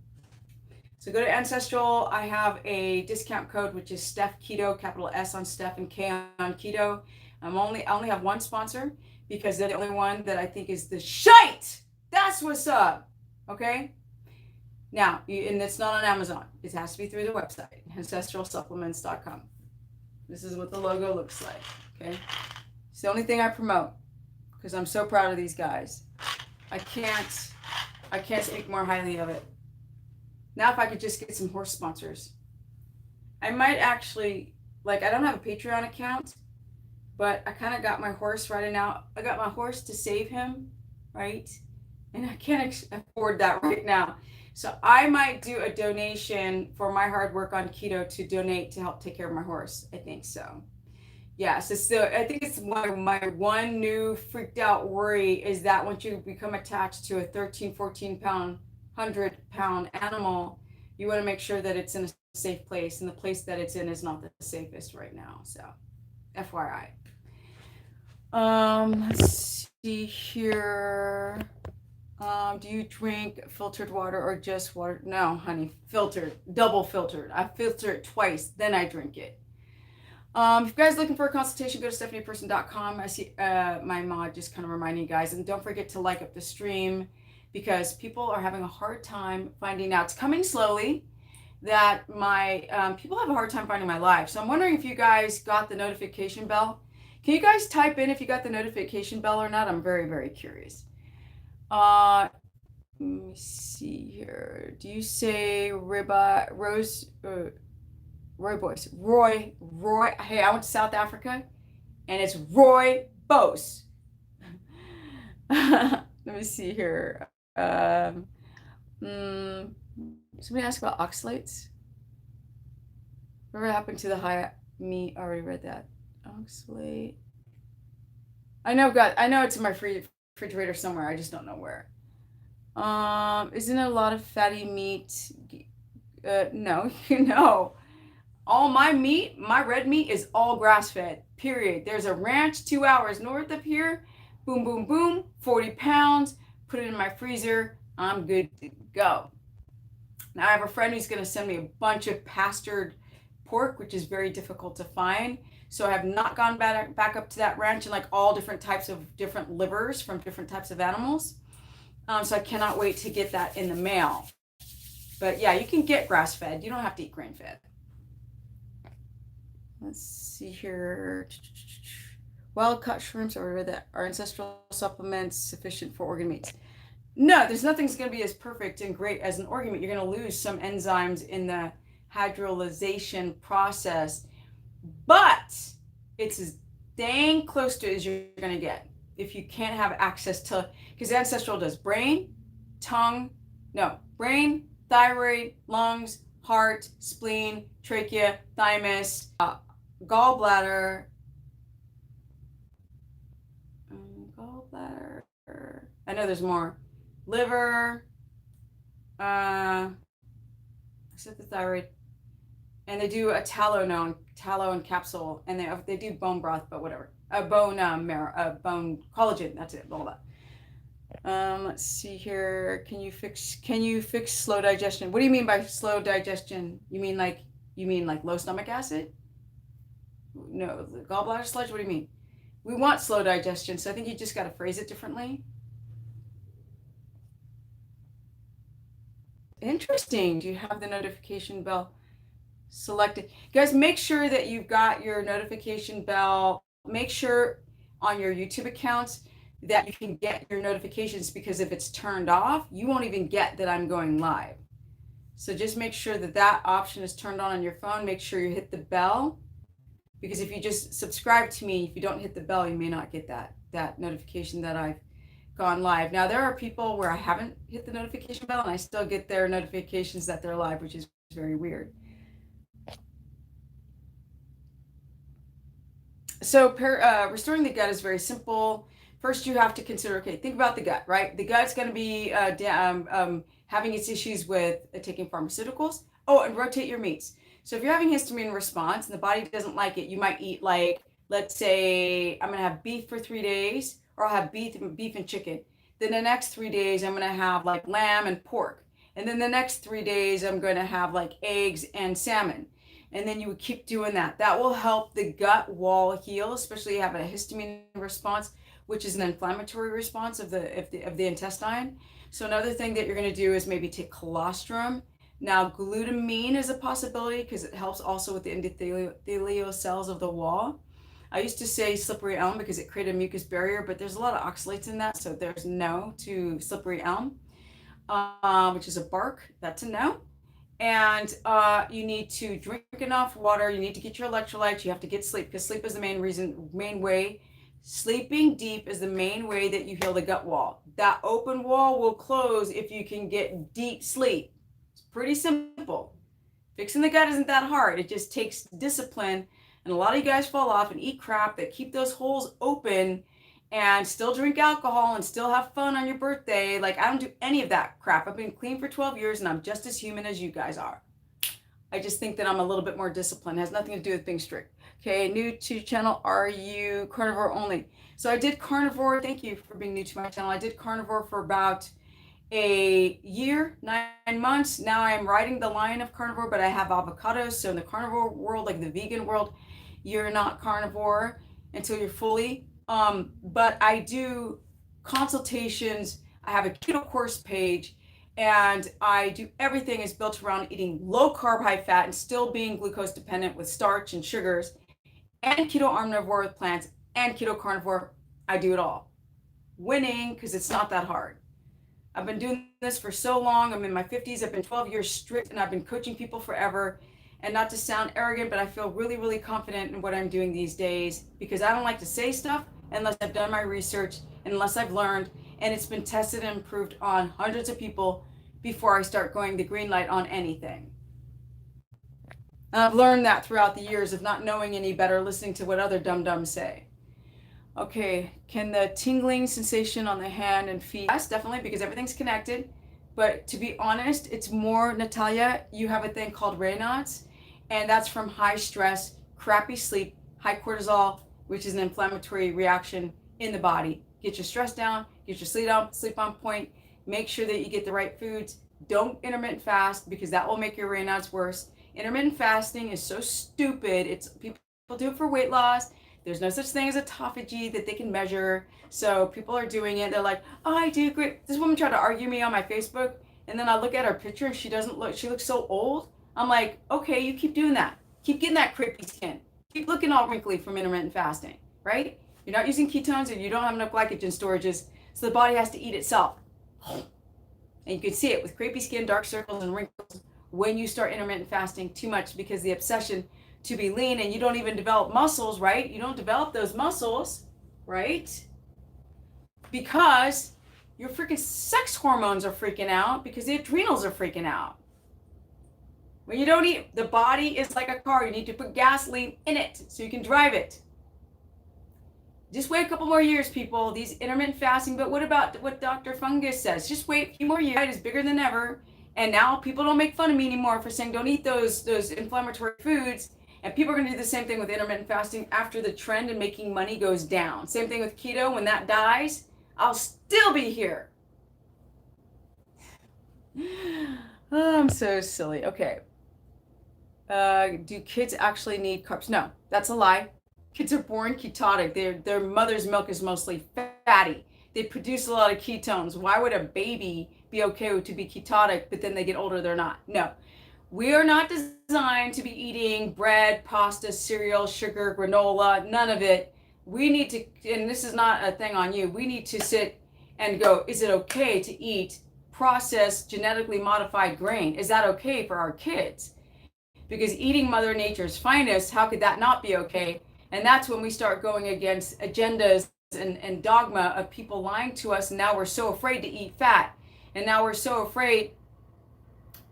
So go to Ancestral. I have a discount code, which is Steph Keto, capital S on Steph and K on Keto. I only have one sponsor because they're the only one that I think is the shite. That's what's up. Okay. Now, and it's not on Amazon. It has to be through the website, ancestralsupplements.com. This is what the logo looks like. Okay. It's the only thing I promote because I'm so proud of these guys. I can't speak more highly of it. Now, if I could just get some horse sponsors, I might actually, I don't have a Patreon account, but I kind of got my horse riding out. I got my horse to save him, right? And I can't afford that right now. So I might do a donation for my hard work on keto to donate to help take care of my horse. I think so. Yeah, so I think it's my one new freaked out worry is that once you become attached to a 13, 14 pound, 100-pound animal, you want to make sure that it's in a safe place, and the place that it's in is not the safest right now. So, FYI. Let's see here. Do you drink filtered water or just water? No, honey, filtered, double filtered. I filter it twice, then I drink it. If you guys are looking for a consultation, go to stephanieperson.com. I see my mod just kind of reminding you guys. And don't forget to like up the stream, because people are having a hard time finding out. It's coming slowly that my people have a hard time finding my live. So I'm wondering if you guys got the notification bell. Can you guys type in if you got the notification bell or not? I'm very, very curious. Let me see here. Do you say Roy. Hey, I went to South Africa, and it's Roy Bose. Let me see here. Somebody asked about oxalates. Whatever happened to the high meat? I already read that. Oxalate. I know it's in my refrigerator somewhere. I just don't know where. Isn't it a lot of fatty meat? No, all my meat, my red meat is all grass-fed, period. There's a ranch 2 hours north of here. Boom, boom, boom, 40 pounds. Put it in my freezer. I'm good to go. Now, I have a friend who's going to send me a bunch of pastured pork, which is very difficult to find. So I have not gone back up to that ranch, and like all different types of different livers from different types of animals. So I cannot wait to get that in the mail. But yeah, you can get grass-fed. You don't have to eat grain-fed. Let's see here. Wild-caught shrimps are ancestral supplements sufficient for organ meats? No, nothing's going to be as perfect and great as an organ meat. You're going to lose some enzymes in the hydrolyzation process, but it's as dang close to it as you're going to get if you can't have access to, because ancestral does brain, thyroid, lungs, heart, spleen, trachea, thymus, gallbladder. I know there's more. Liver, except the thyroid. And they do a tallow and capsule, and they do bone broth, but whatever. Bone marrow, bone collagen. That's it. Blah blah. Let's see here. Can you fix slow digestion? What do you mean by slow digestion? You mean like low stomach acid? No, the gallbladder sludge. What do you mean? We want slow digestion, so I think you just got to phrase it differently. Interesting. Do you have the notification bell selected? Guys, make sure that you've got your notification bell. Make sure on your YouTube accounts that you can get your notifications, because if it's turned off, you won't even get that I'm going live. So just make sure that option is turned on your phone. Make sure you hit the bell, because if you just subscribe to me, if you don't hit the bell, you may not get that notification that I've gone live. Now, there are people where I haven't hit the notification bell and I still get their notifications that they're live, which is very weird. So restoring the gut is very simple. First, you have to consider, think about the gut, right? The gut's going to be having its issues with taking pharmaceuticals. Oh, and rotate your meats. So if you're having histamine response and the body doesn't like it, you might eat, like, let's say I'm going to have beef for 3 days, or I'll have beef and chicken. Then the next 3 days, I'm going to have like lamb and pork. And then the next 3 days, I'm going to have like eggs and salmon. And then you would keep doing that. That will help the gut wall heal, especially if you have a histamine response, which is an inflammatory response of the intestine. So another thing that you're going to do is maybe take colostrum. Now, glutamine is a possibility because it helps also with the endothelial cells of the wall. I used to say slippery elm because it created a mucus barrier, but there's a lot of oxalates in that, so there's no to slippery elm, which is a bark. That's a no. And you need to drink enough water. You need to get your electrolytes. You have to get sleep, because sleep is the main way. Sleeping deep is the main way that you heal the gut wall. That open wall will close if you can get deep sleep. It's pretty simple. Fixing the gut isn't that hard. It just takes discipline. And a lot of you guys fall off and eat crap that keep those holes open and still drink alcohol and still have fun on your birthday. Like, I don't do any of that crap. I've been clean for 12 years and I'm just as human as you guys are. I just think that I'm a little bit more disciplined. It has nothing to do with being strict. Okay, new to the channel, are you carnivore only? So I did carnivore. Thank you for being new to my channel. I did carnivore for about a year, 9 months. Now I'm riding the line of carnivore, but I have avocados. So in the carnivore world, like the vegan world, you're not carnivore until you're fully. But I do consultations. I have a keto course page, and I do everything is built around eating low carb, high fat, and still being glucose dependent with starch and sugars, and keto omnivore with plants, and keto carnivore. I do it all. Winning, because it's not that hard. I've been doing this for so long. I'm in my 50s. I've been 12 years strict, and I've been coaching people forever. And not to sound arrogant, but I feel really, really confident in what I'm doing these days, because I don't like to say stuff unless I've done my research, unless I've learned, and it's been tested and improved on hundreds of people before I start going the green light on anything. And I've learned that throughout the years of not knowing any better, listening to what other dum-dums say. Okay, can the tingling sensation on the hand and feet? Yes, definitely, because everything's connected. But to be honest, it's more, Natalia, you have a thing called Raynaud's, and that's from high stress, crappy sleep, high cortisol, which is an inflammatory reaction in the body. Get your stress down, get your sleep on point, make sure that you get the right foods. Don't intermittent fast, because that will make your Raynaud's worse. Intermittent fasting is so stupid. It's people do it for weight loss. There's no such thing as autophagy that they can measure. So people are doing it. They're like, oh, I do great. This woman tried to argue me on my Facebook, and then I look at her picture and she looks so old. I'm like, okay, you keep doing that. Keep getting that crepey skin. Keep looking all wrinkly from intermittent fasting, right? You're not using ketones and you don't have enough glycogen storages, so the body has to eat itself. And you can see it with crepey skin, dark circles, and wrinkles when you start intermittent fasting too much, because the obsession to be lean, and you don't even develop muscles, right? You don't develop those muscles, right? Because your freaking sex hormones are freaking out, because the adrenals are freaking out. When you don't eat, the body is like a car. You need to put gasoline in it so you can drive it. Just wait a couple more years, people. These intermittent fasting, but what about what Dr. Fungus says? Just wait a few more years. It is bigger than ever. And now people don't make fun of me anymore for saying don't eat those inflammatory foods. And people are going to do the same thing with intermittent fasting after the trend in making money goes down. Same thing with keto. When that dies, I'll still be here. Oh, I'm so silly. Okay. Do kids actually need carbs? No, that's a lie. Kids are born ketotic. Their mother's milk is mostly fatty. They produce a lot of ketones. Why would a baby be okay to be ketotic, but then they get older, they're not? No. We are not designed to be eating bread, pasta, cereal, sugar, granola, none of it. We need to, and this is not a thing on you, we need to sit and go, is it okay to eat processed, genetically modified grain? Is that okay for our kids? Because eating Mother Nature's finest, how could that not be okay? And that's when we start going against agendas and dogma of people lying to us, and now we're so afraid to eat fat. And now we're so afraid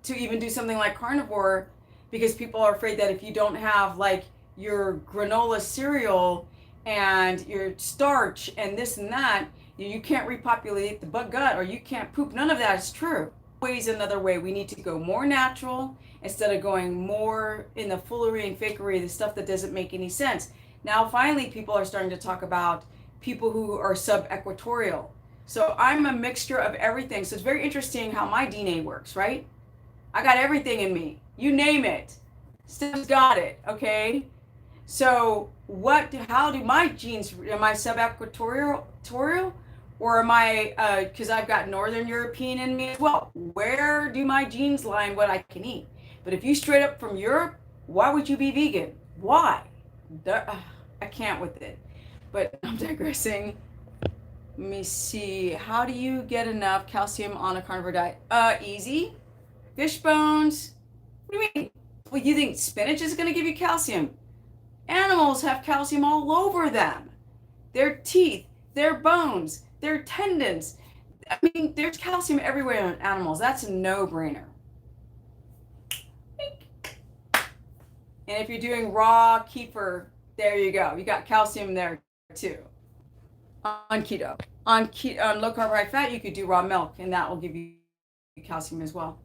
to even do something like carnivore, because people are afraid that if you don't have like your granola cereal and your starch and this and that, you can't repopulate the gut, or you can't poop. None of that is true. Ways another way. We need to go more natural instead of going more in the foolery and fakery, the stuff that doesn't make any sense. Now finally people are starting to talk about people who are sub-equatorial. So I'm a mixture of everything. So it's very interesting how my DNA works, right? I got everything in me. You name it. Steph's got it, okay? So how do my genes, am I sub-equatorial? Or am I, because I've got Northern European in me as well. Where do my genes lie in what I can eat? But if you straight up from Europe, why would you be vegan? Why? I can't with it. But I'm digressing. Let me see. How do you get enough calcium on a carnivore diet? Easy. Fish bones, What do you mean? Well, you think spinach is going to give you calcium? Animals have calcium all over them. Their teeth, their bones, their tendons. I mean, there's calcium everywhere in animals. That's a no-brainer. And if you're doing raw kefir, there you go. You got calcium there too. On keto. On low carb, high fat, you could do raw milk, and that will give you calcium as well.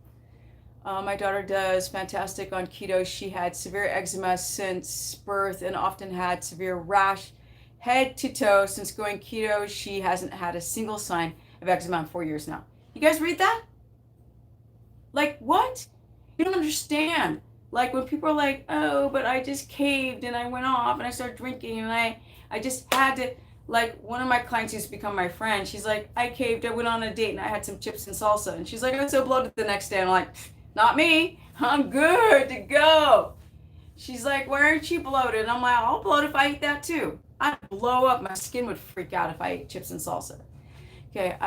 My daughter does fantastic on keto. She had severe eczema since birth and often had severe rash head to toe. Since going keto, she hasn't had a single sign of eczema in 4 years now. You guys read that? Like, what? You don't understand. Like, when people are like, oh, but I just caved and I went off and I started drinking and I just had to, like, one of my clients used to become my friend. She's like, I caved, I went on a date and I had some chips and salsa. And she's like, I was so bloated the next day. I'm like, not me. I'm good to go. She's like, why aren't you bloated? And I'm like, I'll bloat if I eat that too. I'd blow up. My skin would freak out if I ate chips and salsa. Okay,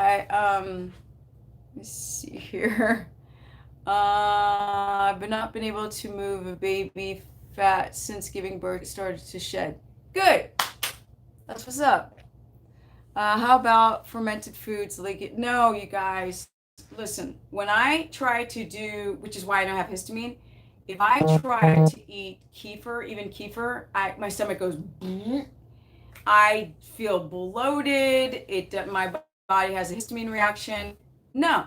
let's see here. I've not been able to move a baby fat since giving birth. Started to shed. Good. That's what's up. How about fermented foods? Like, no, you guys. Listen, when I try to do, which is why I don't have histamine, if I try to eat kefir, even kefir, my stomach goes, I feel bloated. My body has a histamine reaction. No,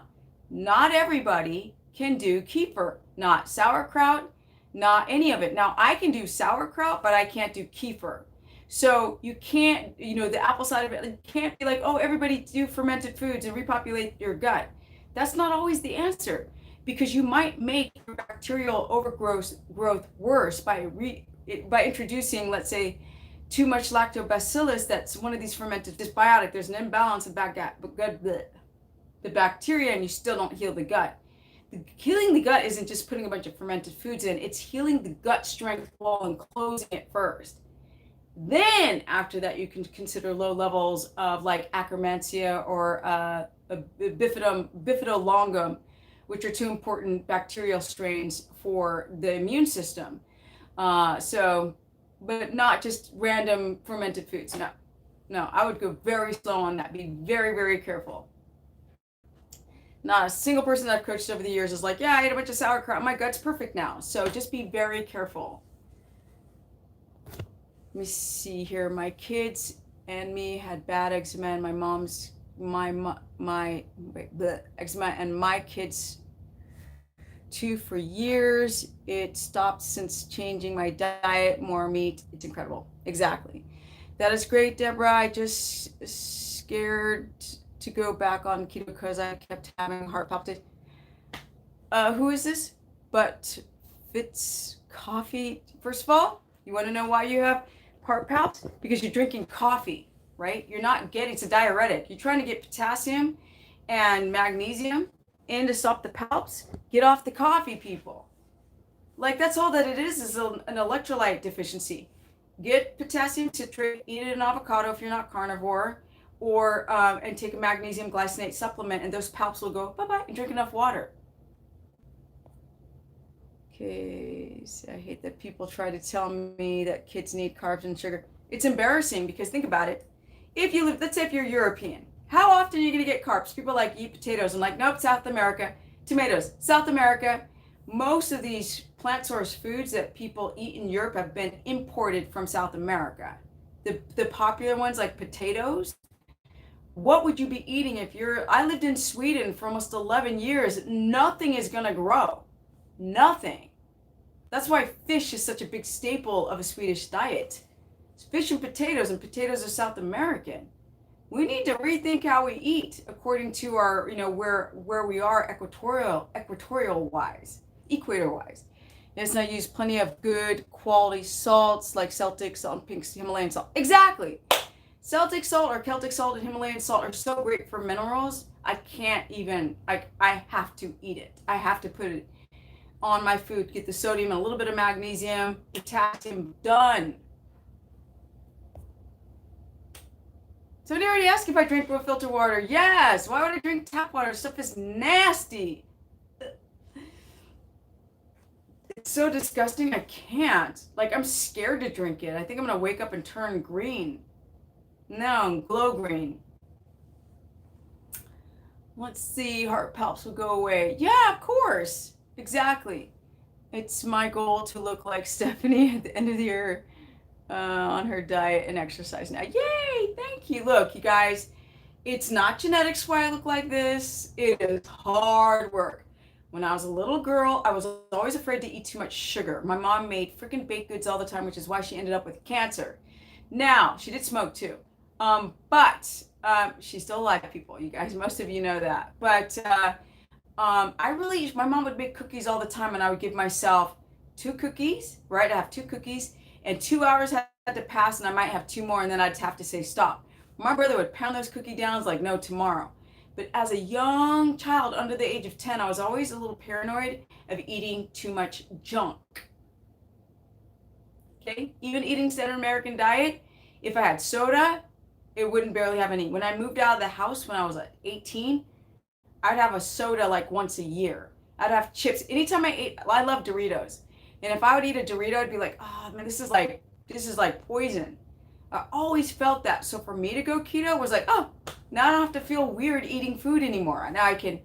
not everybody can do kefir, not sauerkraut, not any of it. Now, I can do sauerkraut, but I can't do kefir. So you can't, the apple side of it, you can't be like, oh, everybody do fermented foods and repopulate your gut. That's not always the answer, because you might make your bacterial overgrowth worse by introducing, let's say, too much lactobacillus. That's one of these fermented dysbiotic. There's an imbalance of the bacteria, and you still don't heal the gut. Healing the gut isn't just putting a bunch of fermented foods in. It's healing the gut strength wall and closing it first. Then after that, you can consider low levels of like Akkermansia or bifidolongum, which are two important bacterial strains for the immune system. But not just random fermented foods. No, I would go very slow on that. Be very, very careful. Not a single person that I've coached over the years is like, yeah, I ate a bunch of sauerkraut. My gut's perfect now. So just be very careful. Let me see here. My kids and me had bad eczema, and eczema and my kids too for years. It stopped since changing my diet, more meat. It's incredible. Exactly. That is great, Deborah. I just scared to go back on keto because I kept having heart palpitations. Who is this? But Fitz Coffee. First of all, you want to know why you have heart palps? Because you're drinking coffee, right? You're not getting, it's a diuretic. You're trying to get potassium and magnesium in to stop the palps. Get off the coffee, people. Like, that's all that it is an electrolyte deficiency. Get potassium citrate, eat an avocado if you're not carnivore, or and take a magnesium glycinate supplement, and those palps will go bye-bye, and drink enough water. Okay, so I hate that people try to tell me that kids need carbs and sugar. It's embarrassing, because think about it. If you live, let's say if you're European, how often are you going to get carbs? People like eat potatoes. I'm like, nope, South America. Tomatoes, South America. Most of these plant source foods that people eat in Europe have been imported from South America. The popular ones like potatoes. What would you be eating if I lived in Sweden for almost 11 years. Nothing is going to grow. Nothing. That's why fish is such a big staple of a Swedish diet. It's fish and potatoes are South American. We need to rethink how we eat according to our, where we are equator wise. Yes, and I use plenty of good quality salts like Celtic salt, pink Himalayan salt. Exactly. Celtic salt or Celtic salt and Himalayan salt are so great for minerals. I can't even, I have to eat it. I have to put it on my food, get the sodium and a little bit of magnesium, potassium, done. Somebody already asked if I drink real filter water. Yes. Why would I drink tap water? Stuff is nasty. so disgusting. I can't. Like, I'm scared to drink it. I think I'm gonna wake up and turn green. No, glow green. Let's see, heart palps will go away. Yeah, of course. Exactly. It's my goal to look like Stephanie at the end of the year on her diet and exercise now. Yay! Thank you. Look, you guys, it's not genetics why I look like this. It is hard work. When I was a little girl, I was always afraid to eat too much sugar. My mom made freaking baked goods all the time, which is why she ended up with cancer. Now, she did smoke too. But she's still alive, people. You guys, most of you know that. But my mom would make cookies all the time, and I would give myself 2 cookies, right? I have 2 cookies, and 2 hours had to pass, and I might have 2 more, and then I'd have to say stop. My brother would pound those cookie downs like no tomorrow. But as a young child under the age of 10, I was always a little paranoid of eating too much junk. Okay? Even eating standard American diet, if I had soda, it wouldn't barely have any. When I moved out of the house when I was 18, I'd have a soda like once a year. I'd have chips. Anytime I love Doritos. And if I would eat a Dorito, I'd be like, oh man, this is like poison. I always felt that. So for me to go keto was like, oh, now I don't have to feel weird eating food anymore. Now I can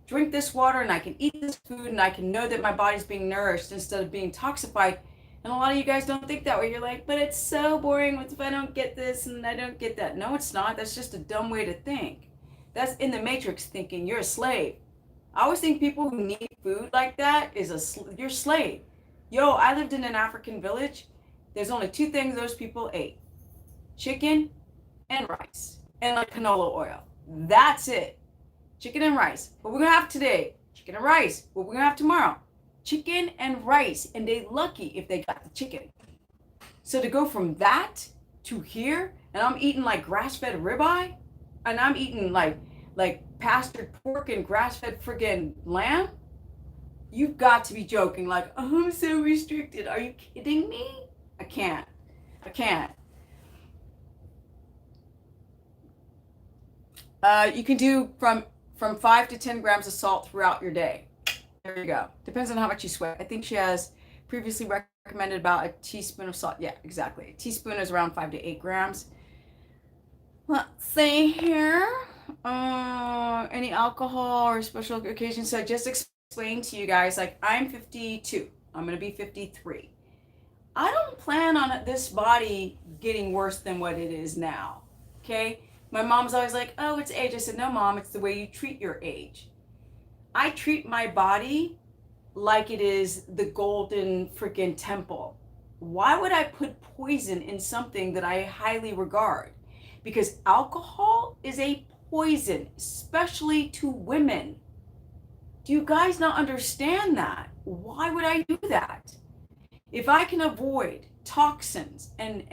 drink this water and I can eat this food and I can know that my body's being nourished instead of being toxified. And a lot of you guys don't think that way. You're like, but it's so boring if I don't get this and I don't get that. No, it's not. That's just a dumb way to think. That's in the matrix thinking. You're a slave. I always think people who need food like that you're a slave. Yo, I lived in an African village. There's only 2 things those people ate: chicken and rice and like canola oil. That's it. Chicken and rice. What we're gonna have today? Chicken and rice. What we're gonna have tomorrow? Chicken and rice. And they lucky if they got the chicken. So to go from that to here, and I'm eating like grass-fed ribeye, and I'm eating like pastured pork and grass-fed friggin' lamb, you've got to be joking. Like, oh, I'm so restricted. Are you kidding me? I can't. You can do from 5 to 10 grams of salt throughout your day. There you go. Depends on how much you sweat. I think she has previously recommended about a teaspoon of salt. Yeah, exactly. A teaspoon is around 5 to 8 grams. Let's see here. Any alcohol or special occasions? So I just explained to you guys, like, I'm 52. I'm going to be 53. I don't plan on this body getting worse than what it is now. Okay? My mom's always like, oh, it's age. I said, no, Mom, it's the way you treat your age. I treat my body like it is the golden freaking temple. Why would I put poison in something that I highly regard? Because alcohol is a poison, especially to women. Do you guys not understand that? Why would I do that? If I can avoid toxins and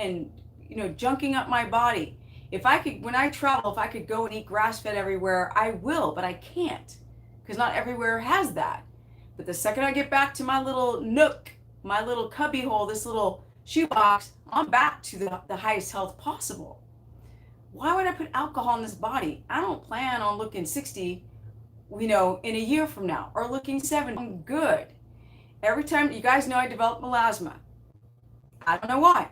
junking up my body, if I could, when I travel, if I could go and eat grass-fed everywhere, I will, but I can't, because not everywhere has that. But the second I get back to my little nook, my little cubby hole, this little shoebox, I'm back to the highest health possible. Why would I put alcohol in this body? I don't plan on looking 60, in a year from now, or looking 70. I'm good. Every time, you guys know I developed melasma. I don't know why.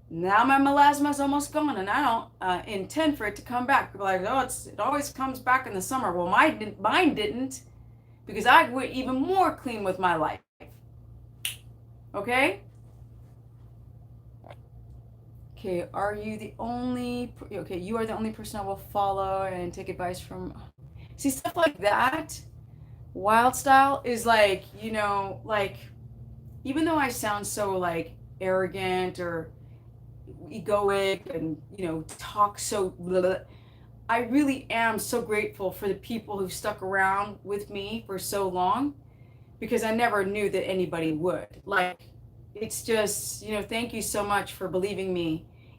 Now my melasma is almost gone, and I don't intend for it to come back. People are like, oh, it always comes back in the summer. Well, mine didn't, because I went even more clean with my life. Okay? Okay, are you the only, okay, you are the only person I will follow and take advice from. See, stuff like that, wild style is like, even though I sound so like arrogant or egoic and, talk so blah, I really am so grateful for the people who stuck around with me for so long, because I never knew that anybody would. Like, it's just, thank you so much for believing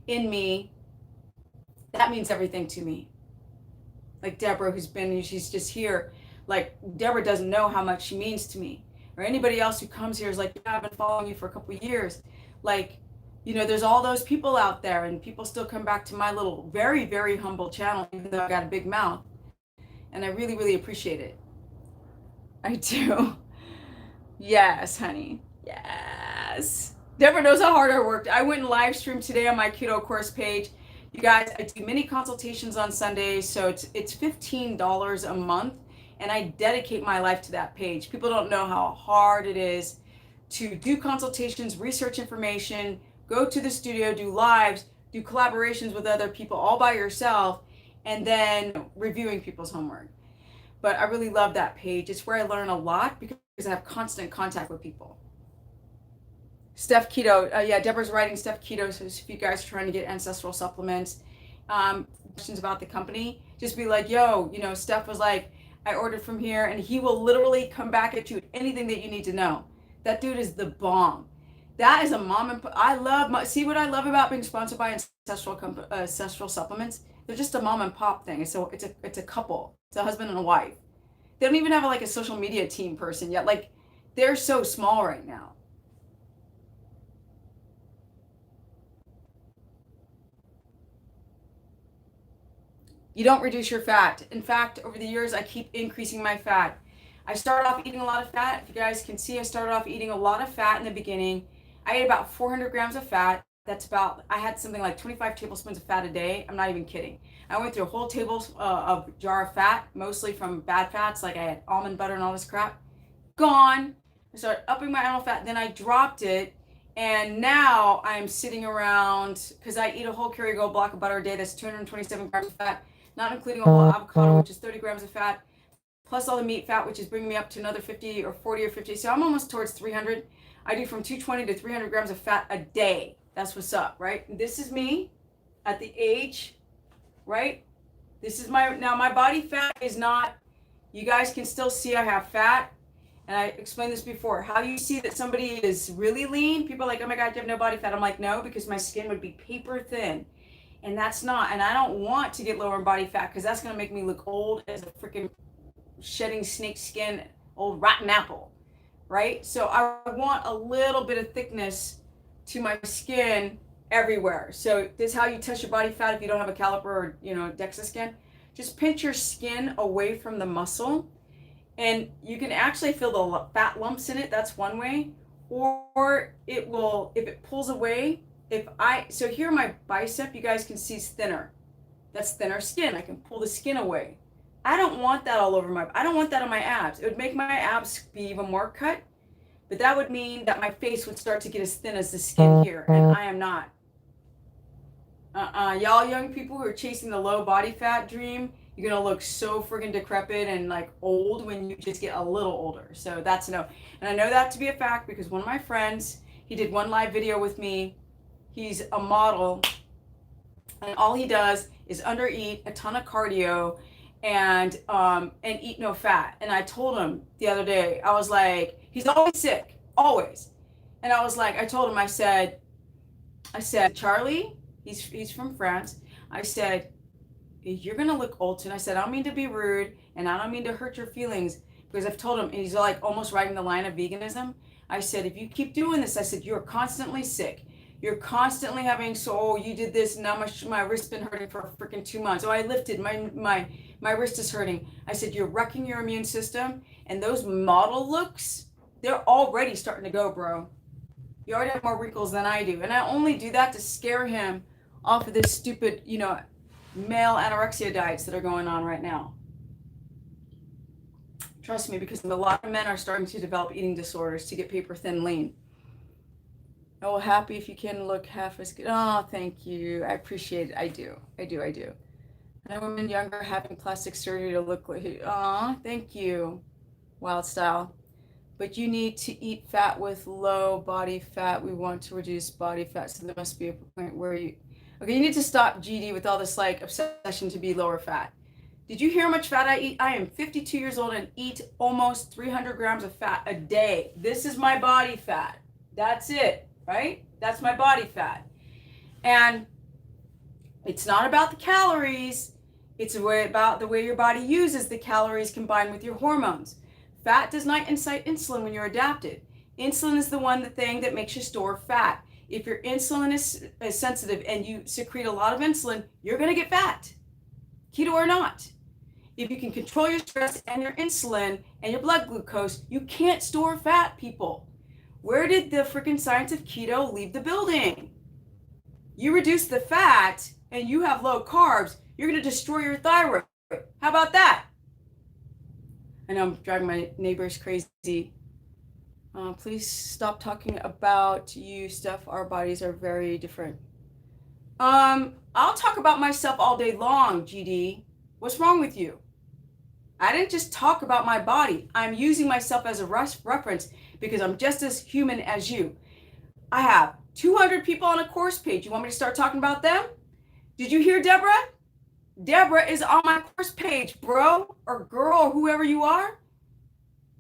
in me. That means everything to me. Like Deborah, she's just here. Like, Deborah doesn't know how much she means to me. Or anybody else who comes here is like, yeah, I've been following you for a couple of years. Like, there's all those people out there, and people still come back to my little, very, very humble channel, even though I got a big mouth. And I really, really appreciate it. I do. Yes, honey. Yes. Deborah knows how hard I worked. I went and live streamed today on my keto course page. You guys, I do mini consultations on Sundays, so it's $15 a month, and I dedicate my life to that page. People don't know how hard it is to do consultations, research information, go to the studio, do lives, do collaborations with other people all by yourself, and then reviewing people's homework. But I really love that page. It's where I learn a lot because I have constant contact with people. Steph Keto, yeah, Deborah's writing Steph Keto. So if you guys are trying to get ancestral supplements, questions about the company, just be like, yo, Steph was like, I ordered from here, and he will literally come back at you with anything that you need to know. That dude is the bomb. That is a mom and I love. See what I love about being sponsored by ancestral supplements? They're just a mom and pop thing. So it's a couple. It's a husband and a wife. They don't even have like a social media team person yet. Like, they're so small right now. You don't reduce your fat. In fact, over the years, I keep increasing my fat. I started off eating a lot of fat. If you guys can see, I started off eating a lot of fat in the beginning. I ate about 400 grams of fat. I had something like 25 tablespoons of fat a day. I'm not even kidding. I went through a whole table of jar of fat, mostly from bad fats, like I had almond butter and all this crap. Gone. I started upping my animal fat. Then I dropped it. And now I'm sitting around, because I eat a whole Kerrygold block of butter a day. That's 227 grams of fat, not including a whole avocado, which is 30 grams of fat, plus all the meat fat, which is bringing me up to another 50 or 40 or 50. So I'm almost towards 300. I do from 220 to 300 grams of fat a day. That's what's up, right? This is me at the age, right? This is now my body fat is not, you guys can still see I have fat. And I explained this before. How you see that somebody is really lean, people are like, oh my God, you have no body fat. I'm like, no, because my skin would be paper thin. And that's not, and I don't want to get lower in body fat because that's going to make me look old as a freaking shedding snake skin, old rotten apple, right? So I want a little bit of thickness to my skin everywhere. So this is how you test your body fat if you don't have a caliper or, DEXA scan. Just pinch your skin away from the muscle, and you can actually feel the fat lumps in it. That's one way. Or it will, if it pulls away, so here my bicep, you guys can see is thinner. That's thinner skin. I can pull the skin away. I don't want that all over I don't want that on my abs. It would make my abs be even more cut, but that would mean that my face would start to get as thin as the skin here, and I am not. Y'all young people who are chasing the low body fat dream, you're gonna look so friggin' decrepit and like old when you just get a little older. So that's no. And I know that to be a fact because one of my friends, he did one live video with me. He's a model, and all he does is undereat, a ton of cardio, and eat no fat. And I told him the other day, I was like, he's always sick, always. And I was like, I told him, I said, Charlie, he's from France. I said, you're gonna look old soon. I said, I don't mean to be rude, and I don't mean to hurt your feelings, because I've told him, and he's like almost riding the line of veganism. I said, if you keep doing this, I said, you're constantly sick. You're constantly having, you did this, now my wrist's been hurting for freaking 2 months. I lifted, my wrist is hurting. I said, you're wrecking your immune system, and those model looks, they're already starting to go, bro. You already have more wrinkles than I do. And I only do that to scare him off of this stupid, male anorexia diets that are going on right now. Trust me, because a lot of men are starting to develop eating disorders to get paper thin lean. Oh, happy if you can look half as good. Oh, thank you. I appreciate it. I do. And women younger having plastic surgery to look like, oh, thank you. Wild style. But you need to eat fat with low body fat. We want to reduce body fat. So there must be a point where you need to stop GD with all this like obsession to be lower fat. Did you hear how much fat I eat? I am 52 years old and eat almost 300 grams of fat a day. This is my body fat. That's it, right? That's my body fat. And it's not about the calories. It's about the way your body uses the calories combined with your hormones. Fat does not incite insulin when you're adapted. Insulin is the thing that makes you store fat. If your insulin is sensitive and you secrete a lot of insulin, you're going to get fat, keto or not. if you can control your stress and your insulin and your blood glucose, you can't store fat, people. Where did the freaking science of keto leave the building? You reduce the fat and you have low carbs, you're going to destroy your thyroid. How about that? I know I'm driving my neighbors crazy. Please stop talking about you stuff. Our bodies are very different. I'll talk about myself all day long, GD. What's wrong with you? I didn't just talk about my body. I'm using myself as a reference because I'm just as human as you. I have 200 people on a course page. You want me to start talking about them? Did you hear Deborah? Deborah is on my course page, bro or girl or whoever you are.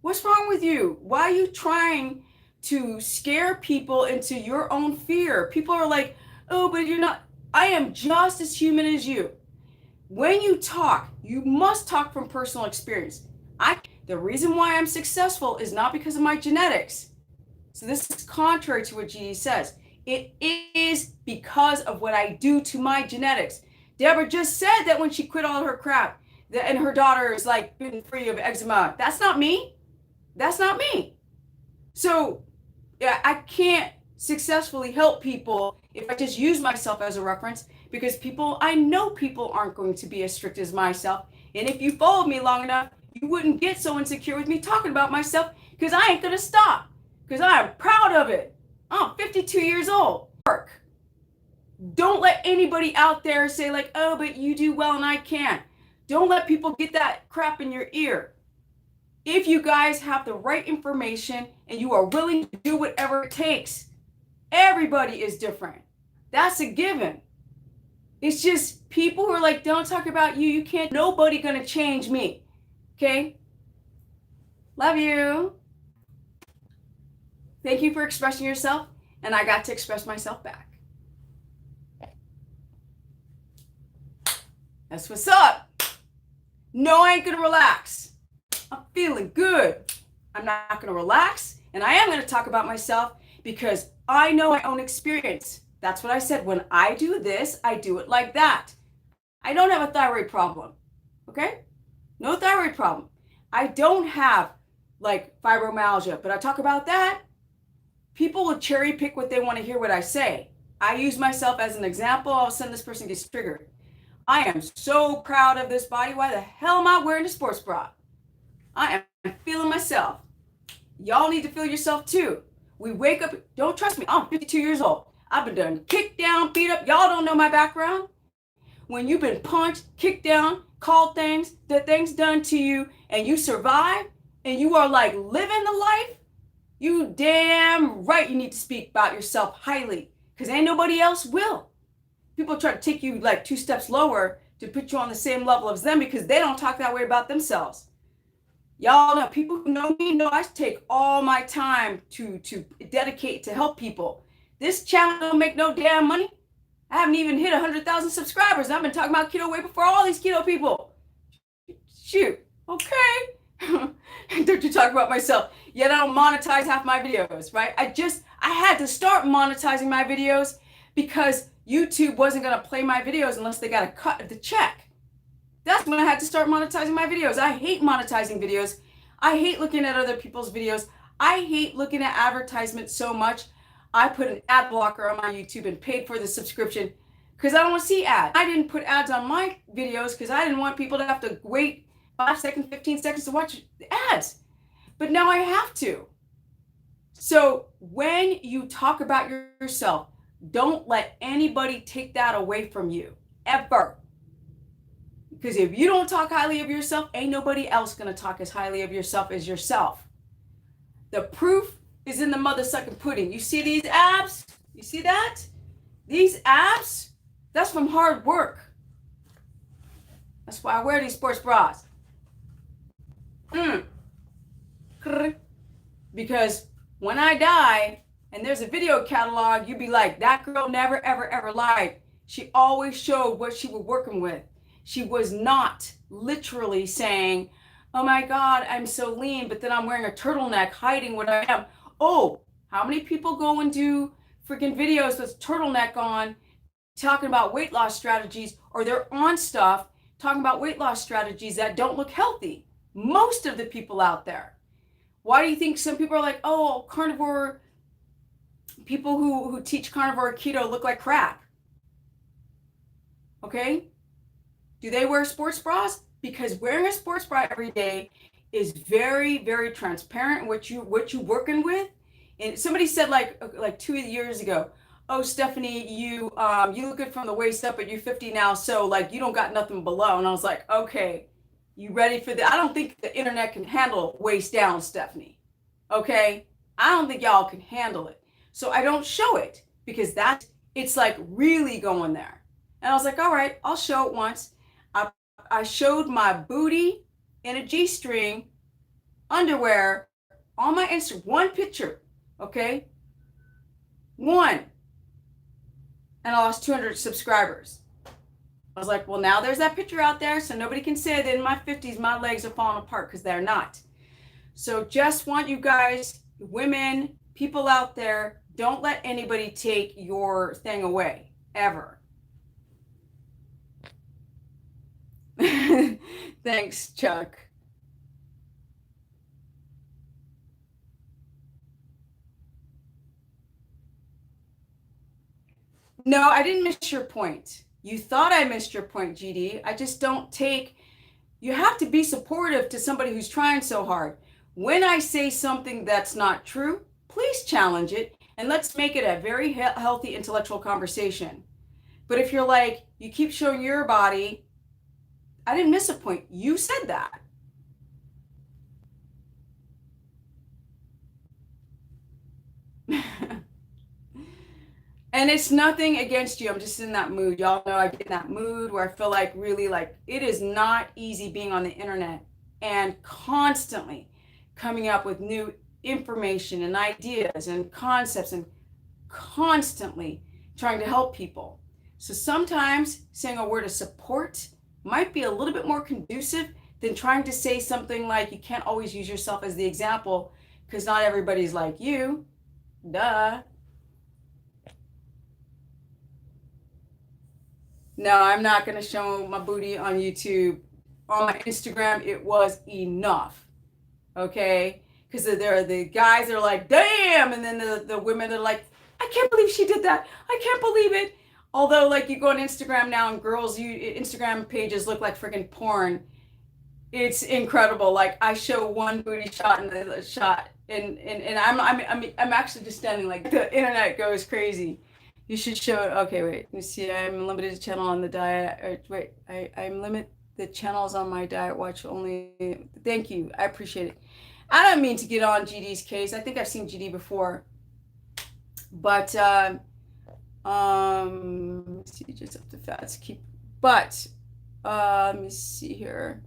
What's wrong with you? Why are you trying to scare people into your own fear? People are like, oh, but you're not. I am just as human as you. When you talk, you must talk from personal experience. The reason why I'm successful is not because of my genetics. So this is contrary to what GD says. It is because of what I do to my genetics. Deborah just said that when she quit all her crap, and her daughter is like been free of eczema. That's not me. That's not me. So yeah, I can't successfully help people if I just use myself as a reference, because I know people aren't going to be as strict as myself. And if you followed me long enough, you wouldn't get so insecure with me talking about myself, because I ain't gonna stop, because I am proud of it. I'm 52 years old. Don't let anybody out there say like, oh, but you do well and I can't. Don't let people get that crap in your ear. If you guys have the right information and you are willing to do whatever it takes, everybody is different. That's a given. It's just people who are like, don't talk about you. You can't. Nobody gonna change me. Okay? Love you. Thank you for expressing yourself, and I got to express myself back. That's what's up. No, I ain't gonna relax. I'm feeling good. I'm not gonna relax, and I am gonna talk about myself because I know my own experience. That's what I said. When I do this, I do it like that. I don't have a thyroid problem, okay? No thyroid problem. I don't have like fibromyalgia, but I talk about that. People will cherry pick what they want to hear what I say. I use myself as an example. All of a sudden this person gets triggered. I am so proud of this body. Why the hell am I wearing a sports bra? I am feeling myself. Y'all need to feel yourself too. We wake up, don't trust me, I'm 52 years old. I've been done kicked down, beat up. Y'all don't know my background. When you've been punched, kicked down, called things, the things done to you, and you survive, and you are like living the life, you damn right you need to speak about yourself highly, because ain't nobody else will. People try to take you like 2 steps lower to put you on the same level as them because they don't talk that way about themselves. Y'all know, people who know me know I take all my time to dedicate to help people. This channel don't make no damn money. I haven't even hit 100,000 subscribers. I've been talking about keto way before all these keto people. Shoot, okay. Don't you talk about myself. Yet I don't monetize half my videos, right? I had to start monetizing my videos because YouTube wasn't gonna play my videos unless they got a cut of the check. That's when I had to start monetizing my videos. I hate monetizing videos. I hate looking at other people's videos. I hate looking at advertisements so much. I put an ad blocker on my YouTube and paid for the subscription because I don't want to see ads. I didn't put ads on my videos because I didn't want people to have to wait 5 seconds, 15 seconds to watch the ads. But now I have to. So when you talk about yourself, don't let anybody take that away from you, ever. Because if you don't talk highly of yourself, ain't nobody else going to talk as highly of yourself as yourself. The proof is in the mother sucking pudding. You see these abs? You see that? These abs, that's from hard work. That's why I wear these sports bras. Because when I die and there's a video catalog, you'd be like, that girl never, ever, ever lied. She always showed what she was working with. She was not literally saying, oh my God, I'm so lean, but then I'm wearing a turtleneck hiding what I am. Oh, how many people go and do freaking videos with turtleneck on talking about weight loss strategies, or they're on stuff talking about weight loss strategies that don't look healthy. Most of the people out there. Why do you think some people are like, oh, carnivore, people who teach carnivore keto look like crap? Okay? Do they wear sports bras? Because wearing a sports bra every day is very, very transparent what you working with. And somebody said like 2 years ago, oh, Stephanie, you look good from the waist up, but you're 50 now, so like you don't got nothing below. And I was like, okay, you ready for that? I don't think the internet can handle waist down, Stephanie. Okay? I don't think y'all can handle it. So I don't show it because it's like really going there. And I was like, all right, I'll show it once. I showed my booty in a G-string underwear on my Instagram. One picture, okay? One. And I lost 200 subscribers. I was like, well, now there's that picture out there, so nobody can say that in my 50s my legs are falling apart, because they're not. So just want you guys, women, people out there, don't let anybody take your thing away, ever. Thanks, Chuck. No, I didn't miss your point. You thought I missed your point, GD. I just don't take, you have to be supportive to somebody who's trying so hard. When I say something that's not true, please challenge it and let's make it a very healthy intellectual conversation. But if you're like, you keep showing your body, I didn't miss a point. You said that. And it's nothing against you. I'm just in that mood. Y'all know I get in that mood where I feel like really like it is not easy being on the internet and constantly coming up with new information and ideas and concepts and constantly trying to help people. So sometimes saying a word of support might be a little bit more conducive than trying to say something like you can't always use yourself as the example because not everybody's like you. Duh. No, I'm not going to show my booty on YouTube. On my Instagram, it was enough. Okay? Because there are the guys that are like, damn! And then the women are like, I can't believe she did that. I can't believe it. Although, like, you go on Instagram now and girls, Instagram pages look like freaking porn. It's incredible. Like, I show one booty shot and the shot, and I'm actually just standing like the internet goes crazy. You should show it. Okay, wait. Let me see. I'm limited to channel on the diet. Or, wait, I'm limit the channels on my diet watch only. Thank you. I appreciate it. I don't mean to get on GD's case. I think I've seen GD before. But let's see, just up the fats. Keep. But let me see here.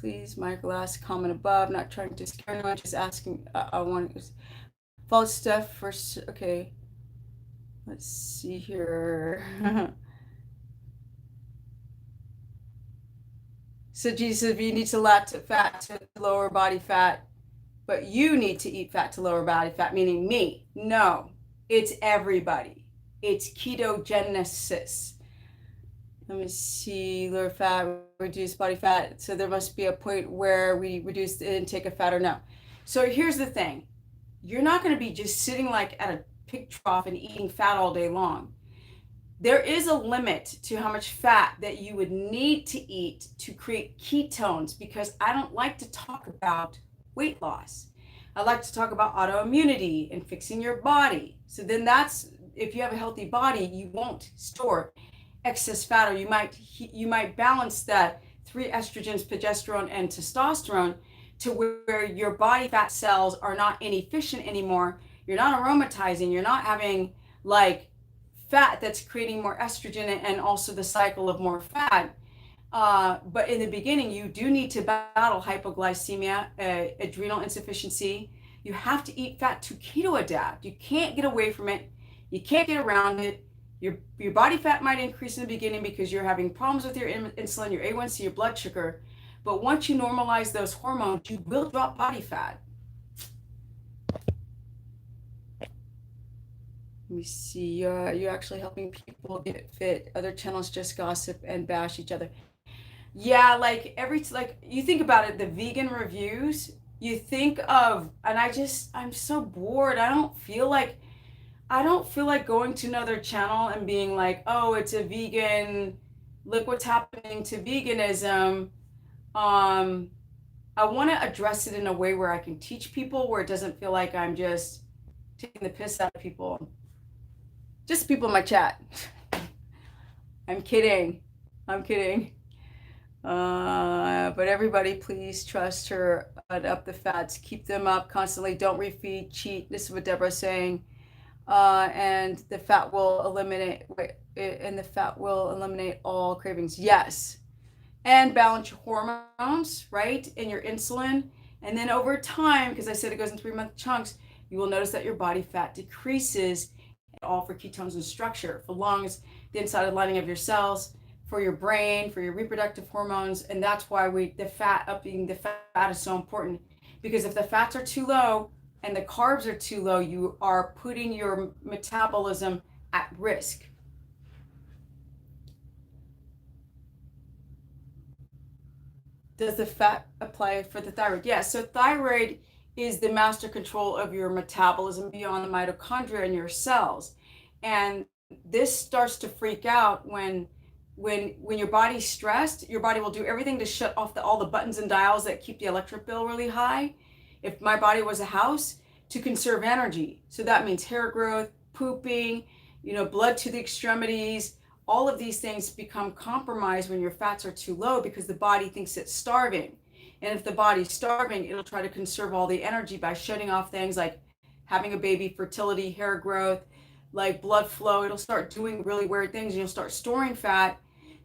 Please, Michael, ask comment above. Not trying to scare anyone. Just asking. I want to. False stuff first. Okay. Let's see here. So Jesus, if you need to lack fat to lower body fat, but you need to eat fat to lower body fat, meaning me. No, it's everybody. It's ketogenesis. Let me see, lower fat, reduce body fat. So there must be a point where we reduce the intake of fat or no. So here's the thing. You're not going to be just sitting like at a pig trough and eating fat all day long. There is a limit to how much fat that you would need to eat to create ketones, because I don't like to talk about weight loss. I like to talk about autoimmunity and fixing your body. So then that's, if you have a healthy body, you won't store excess fat, or you might balance that 3 estrogens, progesterone, and testosterone to where your body fat cells are not inefficient anymore. You're not aromatizing. You're not having like fat that's creating more estrogen and also the cycle of more fat. But in the beginning, you do need to battle hypoglycemia, adrenal insufficiency. You have to eat fat to keto adapt. You can't get away from it. You can't get around it. Your body fat might increase in the beginning because you're having problems with your insulin, your A1C, your blood sugar. But once you normalize those hormones, you will drop body fat. Let Let me see. You're actually helping people get fit. Other channels just gossip and bash each other. Yeah, like like you think about it, the vegan reviews, you think of, and I'm so bored. I don't feel like going to another channel and being like, oh, it's a vegan, look what's happening to veganism. Um, I want to address it in a way where I can teach people, where it doesn't feel like I'm just taking the piss out of people. Just people in my chat. I'm kidding. I'm kidding. But everybody, please trust her. Up the fats, keep them up constantly. Don't refeed, cheat. This is what Deborah's saying. And the fat will eliminate all cravings. Yes, and balance your hormones, right, and your insulin. And then over time, because I said it goes in 3-month chunks, you will notice that your body fat decreases, all for ketones and structure, for lungs, the inside lining of your cells, for your brain, for your reproductive hormones. And that's why upping the fat is so important, because if the fats are too low and the carbs are too low, you are putting your metabolism at risk. Does the fat apply for the thyroid? Yes. So thyroid is the master control of your metabolism beyond the mitochondria in your cells. And this starts to freak out when your body's stressed. Your body will do everything to shut off all the buttons and dials that keep the electric bill really high. If my body was a house, to conserve energy. So that means hair growth, pooping, blood to the extremities. All of these things become compromised when your fats are too low, because the body thinks it's starving. And if the body's starving, it'll try to conserve all the energy by shutting off things like having a baby, fertility, hair growth, like blood flow. It'll start doing really weird things, and you'll start storing fat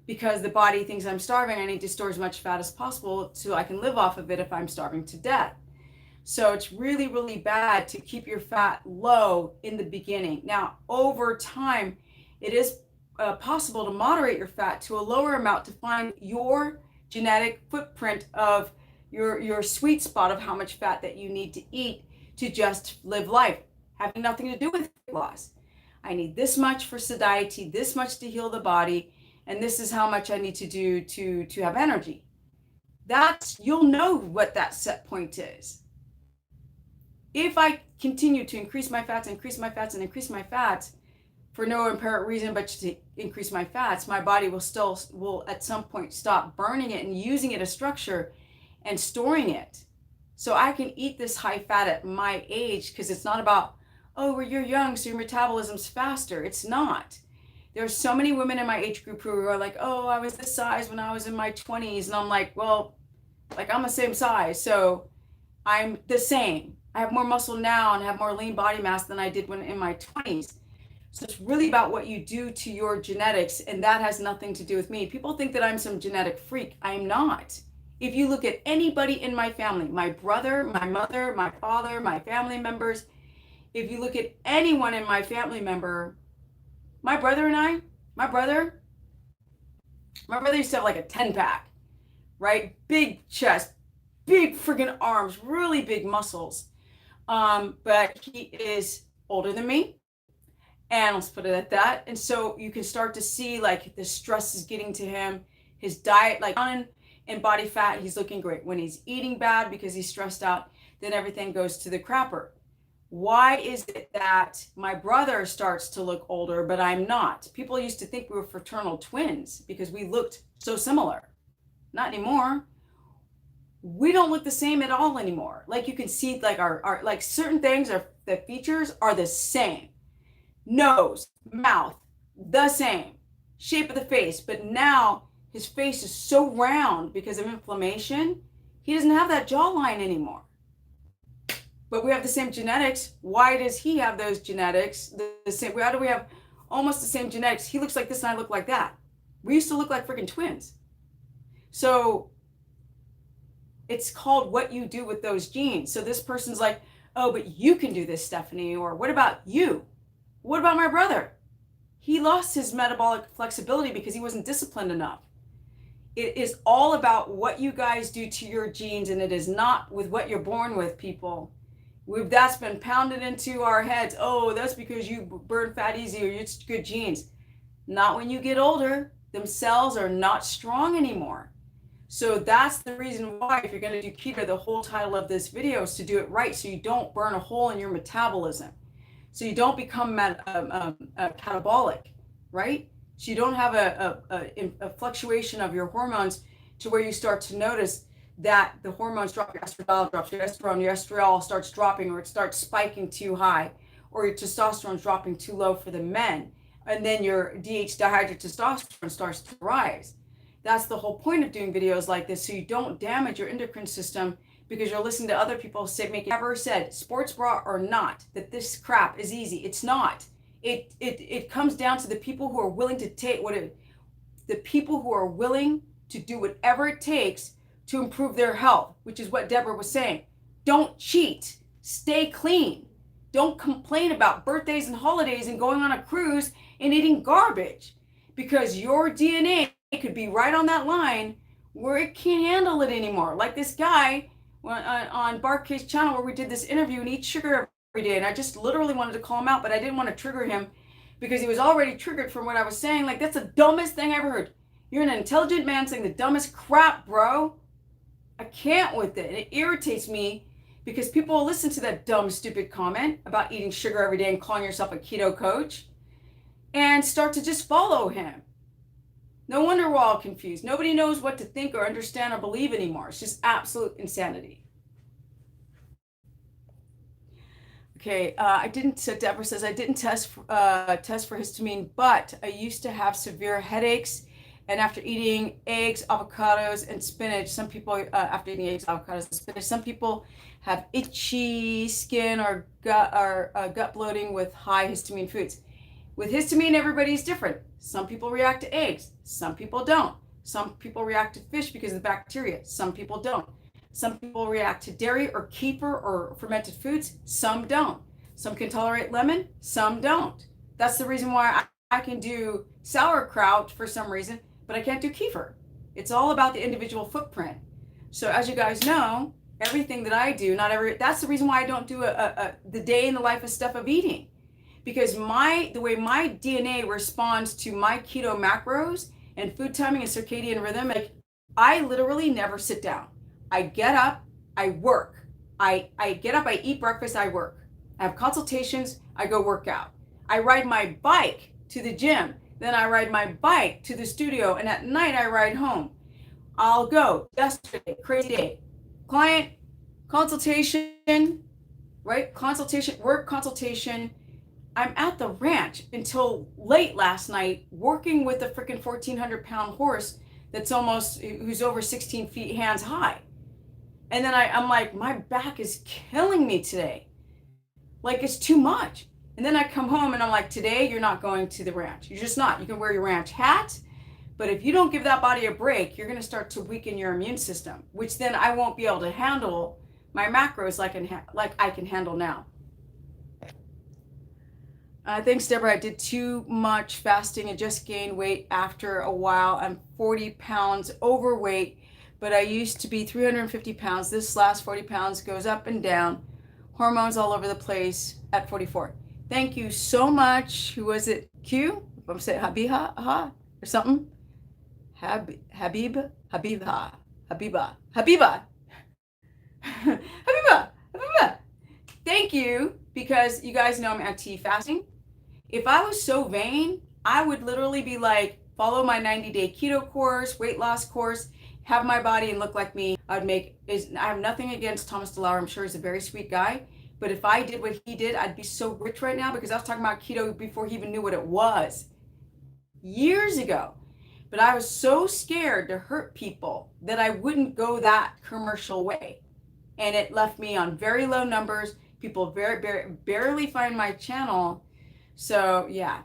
because the body thinks I'm starving. I need to store as much fat as possible so I can live off of it if I'm starving to death. So it's really, really bad to keep your fat low in the beginning. Now, over time, it is possible to moderate your fat to a lower amount to find your genetic footprint of your sweet spot of how much fat that you need to eat to just live life, having nothing to do with weight loss. I need this much for satiety, this much to heal the body, and this is how much I need to do to have energy. You'll know what that set point is. If I continue to increase my fats for no apparent reason but to increase my fats, my body will at some point stop burning it and using it as structure and storing it. So I can eat this high fat at my age, because it's not about, oh, well, you're young, so your metabolism's faster. It's not. There's so many women in my age group who are like, oh, I was this size when I was in my 20s. And I'm like, well, like, I'm the same size. So I'm the same. I have more muscle now and have more lean body mass than I did when in my 20s. So it's really about what you do to your genetics, and that has nothing to do with me. People think that I'm some genetic freak. I'm not. If you look at anybody in my family, my brother, my mother, my father, my family members, if you look at anyone in my family member, my brother used to have like a 10-pack, right? Big chest, big freaking arms, really big muscles. But he is older than me, and let's put it at that. And so you can start to see like the stress is getting to him, his diet, like in body fat, he's looking great. When he's eating bad because he's stressed out, then everything goes to the crapper. Why is it that my brother starts to look older, but I'm not? People used to think we were fraternal twins because we looked so similar. Not anymore. We don't look the same at all anymore. Like you can see, like our like certain things are, the features are the same. Nose, mouth, the same. Shape of the face. But now his face is so round because of inflammation. He doesn't have that jawline anymore. But we have the same genetics. Why does he have those genetics? The same. Why do we have almost the same genetics? He looks like this and I look like that. We used to look like freaking twins. So it's called what you do with those genes. So this person's like, oh, but you can do this, Stephanie. Or what about you? What about my brother? He lost his metabolic flexibility because he wasn't disciplined enough. It is all about what you guys do to your genes, and it is not with what you're born with, people. That's been pounded into our heads. Oh, that's because you burn fat easy or you're good genes. Not when you get older. Them cells are not strong anymore. So that's the reason why, if you're going to do keto, the whole title of this video is to do it right, so you don't burn a hole in your metabolism, so you don't become catabolic, right? So you don't have a fluctuation of your hormones to where you start to notice that the hormones drop, your estradiol drops, your estriol starts dropping, or it starts spiking too high, or your testosterone's dropping too low for the men, and then your dihydrotestosterone starts to rise. That's the whole point of doing videos like this, so you don't damage your endocrine system because you're listening to other people say, ever said, sports bra or not, that this crap is easy. It's not. It comes down to the people who are willing to take the people who are willing to do whatever it takes to improve their health, which is what Deborah was saying. Don't cheat. Stay clean. Don't complain about birthdays and holidays and going on a cruise and eating garbage, because your DNA could be right on that line where it can't handle it anymore. Like this guy on Barkay's channel where we did this interview and eat sugar every day. And I just literally wanted to call him out, but I didn't want to trigger him because he was already triggered from what I was saying. Like, that's the dumbest thing I ever heard. You're an intelligent man saying the dumbest crap, bro. I can't with it. And it irritates me because people will listen to that dumb, stupid comment about eating sugar every day and calling yourself a keto coach and start to just follow him. No wonder we're all confused. Nobody knows what to think or understand or believe anymore. It's just absolute insanity. Okay, Deborah says, I didn't test for histamine, but I used to have severe headaches. And after eating eggs, avocados, and spinach, some people, some people have itchy skin or gut bloating with high histamine foods. With histamine, everybody's different. Some people react to eggs. Some people don't. Some people react to fish because of the bacteria. Some people don't. Some people react to dairy or kefir or fermented foods. Some don't. Some can tolerate lemon. Some don't. That's the reason why I can do sauerkraut for some reason, but I can't do kefir. It's all about the individual footprint. So as you guys know, everything that I do, that's the reason why I don't do the day in the life of stuff of eating. Because the way my DNA responds to my keto macros and food timing and circadian rhythm, like, I literally never sit down. I get up, I work. I get up, I eat breakfast, I work. I have consultations, I go work out. I ride my bike to the gym, then I ride my bike to the studio, and at night I ride home. I'll go. Yesterday, crazy day. Client, consultation, right? Consultation, work consultation. I'm at the ranch until late last night working with a freaking 1,400-pound horse who's over 16 feet hands high. And then I'm like, my back is killing me today. Like, it's too much. And then I come home and I'm like, today you're not going to the ranch. You're just not. You can wear your ranch hat, but if you don't give that body a break, you're going to start to weaken your immune system, which then I won't be able to handle my macros like I can handle now. Thanks, Deborah. I did too much fasting and just gained weight after a while. I'm 40 pounds overweight, but I used to be 350 pounds. This last 40 pounds goes up and down. Hormones all over the place at 44. Thank you so much. Who was it? Q? I'm saying Habiha or something. Habiba. Thank you, because you guys know I'm anti-fasting. If I was so vain, I would literally be like, follow my 90-day keto course, weight loss course, have my body and look like me. I have nothing against Thomas DeLauer. I'm sure he's a very sweet guy. But if I did what he did, I'd be so rich right now, because I was talking about keto before he even knew what it was. Years ago. But I was so scared to hurt people that I wouldn't go that commercial way. And it left me on very low numbers. People barely find my channel. So yeah.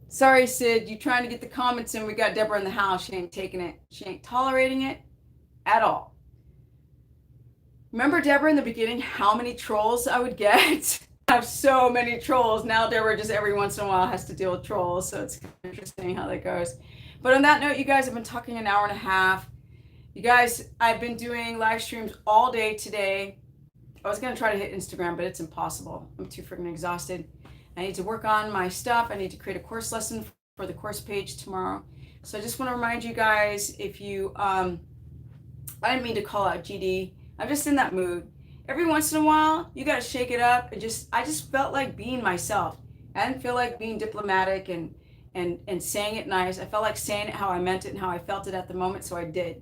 Sorry, Sid, you trying to get the comments in. We got Deborah in the house. She ain't taking it. She ain't tolerating it at all. Remember, Deborah, in the beginning, how many trolls I would get? I have so many trolls. Now Deborah just every once in a while has to deal with trolls. So it's interesting how that goes. But on that note, you guys have been talking an hour and a half. You guys, I've been doing live streams all day today. I was gonna try to hit Instagram, but it's impossible. I'm too freaking exhausted. I need to work on my stuff. I need to create a course lesson for the course page tomorrow. So I just want to remind you guys, if you, I didn't mean to call out GD. I'm just in that mood. Every once in a while, you gotta shake it up and I just felt like being myself. I didn't feel like being diplomatic and saying it nice. I felt like saying it how I meant it and how I felt it at the moment, so I did.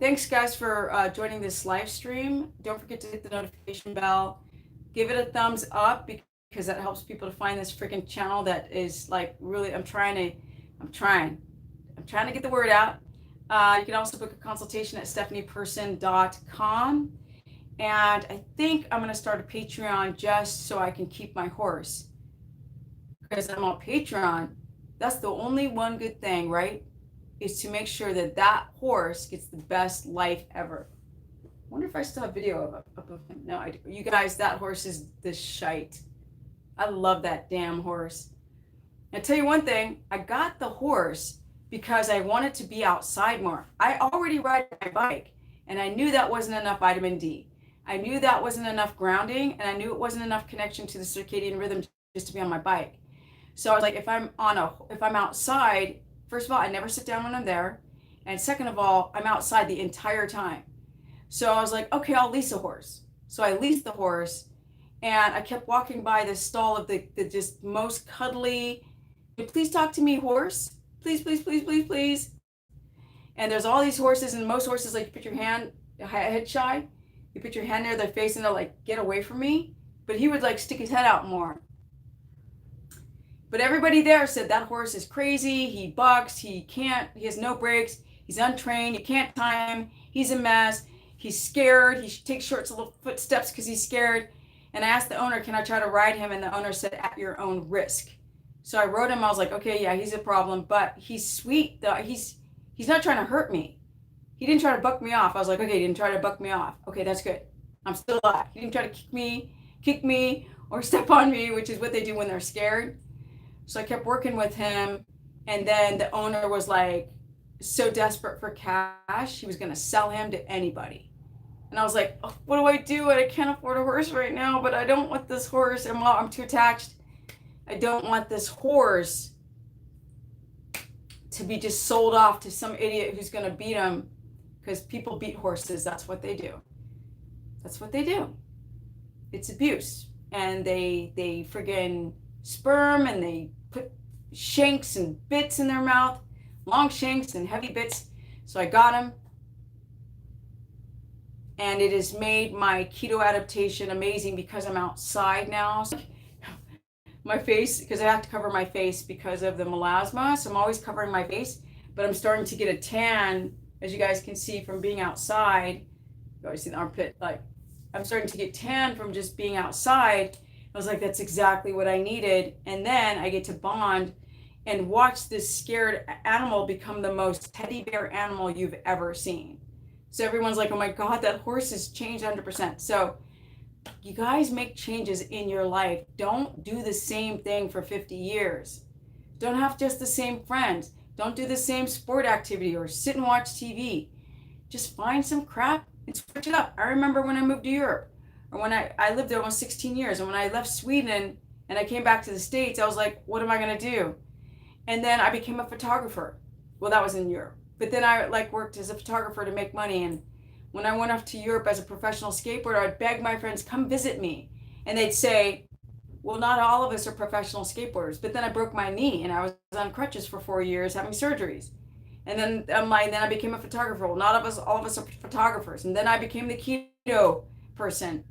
Thanks guys for joining this live stream. Don't forget to hit the notification bell. Give it a thumbs up because that helps people to find this freaking channel that is like really, I'm trying to get the word out. You can also book a consultation at stephanieperson.com. And I think I'm going to start a Patreon just so I can keep my horse. Because I'm on Patreon. That's the only one good thing, right? Is to make sure that that horse gets the best life ever. I wonder if I still have video of him. No, I do. You guys, that horse is the shite. I love that damn horse. I'll tell you one thing. I got the horse because I wanted to be outside more. I already ride my bike, and I knew that wasn't enough vitamin D. I knew that wasn't enough grounding, and I knew it wasn't enough connection to the circadian rhythm just to be on my bike. So I was like, if I'm outside, first of all, I never sit down when I'm there, and second of all, I'm outside the entire time. So I was like, okay, I'll lease a horse. So I leased the horse, and I kept walking by this stall of the just most cuddly, please talk to me, horse. Please, please, please, please, please. And there's all these horses, and most horses, like, you put your hand, head shy, you put your hand near their face, and they'll, like, get away from me. But he would, like, stick his head out more. But everybody there said that horse is crazy, he bucks, he has no brakes, he's untrained, you can't tie him, he's a mess, he's scared, he takes short little footsteps because he's scared. And I asked the owner, can I try to ride him? And the owner said, at your own risk. So I rode him. I was like, okay, yeah, he's a problem, but he's sweet though. He's not trying to hurt me. He didn't try to buck me off. I was like, okay, he didn't try to buck me off. Okay, that's good. I'm still alive. He didn't try to kick me or step on me, which is what they do when they're scared. So I kept working with him. And then the owner was like so desperate for cash, he was going to sell him to anybody. And I was like, oh, what do I do? I can't afford a horse right now, but I don't want this horse. I'm too attached. I don't want this horse to be just sold off to some idiot who's going to beat him, because people beat horses. That's what they do. That's what they do. It's abuse. And they friggin' sperm, and they put shanks and bits in their mouth, long shanks and heavy bits. So I got him. And it has made my keto adaptation amazing because I'm outside now. So my face, because I have to cover my face because of the melasma, so I'm always covering my face, but I'm starting to get a tan, as you guys can see from being outside. You always see the armpit, like, I'm starting to get tan from just being outside. I was like, that's exactly what I needed. And then I get to bond and watch this scared animal become the most teddy bear animal you've ever seen. So everyone's like, oh my God, that horse has changed 100%. So you guys make changes in your life. Don't do the same thing for 50 years. Don't have just the same friends. Don't do the same sport activity or sit and watch TV. Just find some crap and switch it up. I remember when I moved to Europe, or when I lived there almost 16 years, and when I left Sweden and I came back to the States, I was like, what am I going to do? And then I became a photographer. Well, that was in Europe. But then I worked as a photographer to make money. And when I went off to Europe as a professional skateboarder, I'd beg my friends, come visit me. And they'd say, well, not all of us are professional skateboarders. But then I broke my knee and I was on crutches for 4 years having surgeries. And then then I became a photographer. Well, not all of us are photographers. And then I became the keto person.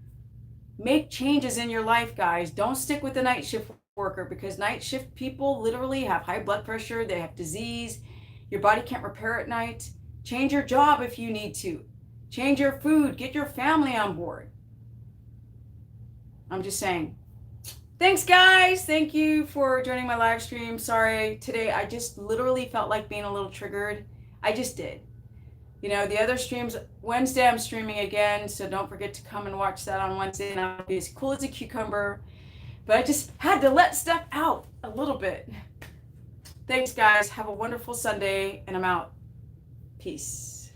Make changes in your life, guys. Don't stick with the night shift worker, because night shift people literally have high blood pressure. They have disease. Your body can't repair at night. Change your job if you need to. Change your food. Get your family on board. I'm just saying. Thanks, guys. Thank you for joining my live stream. Sorry, today I just literally felt like being a little triggered. I just did. You know, the other streams, Wednesday I'm streaming again, so don't forget to come and watch that on Wednesday, and I'll be as cool as a cucumber. But I just had to let stuff out a little bit. Thanks, guys. Have a wonderful Sunday, and I'm out. Peace. Peace.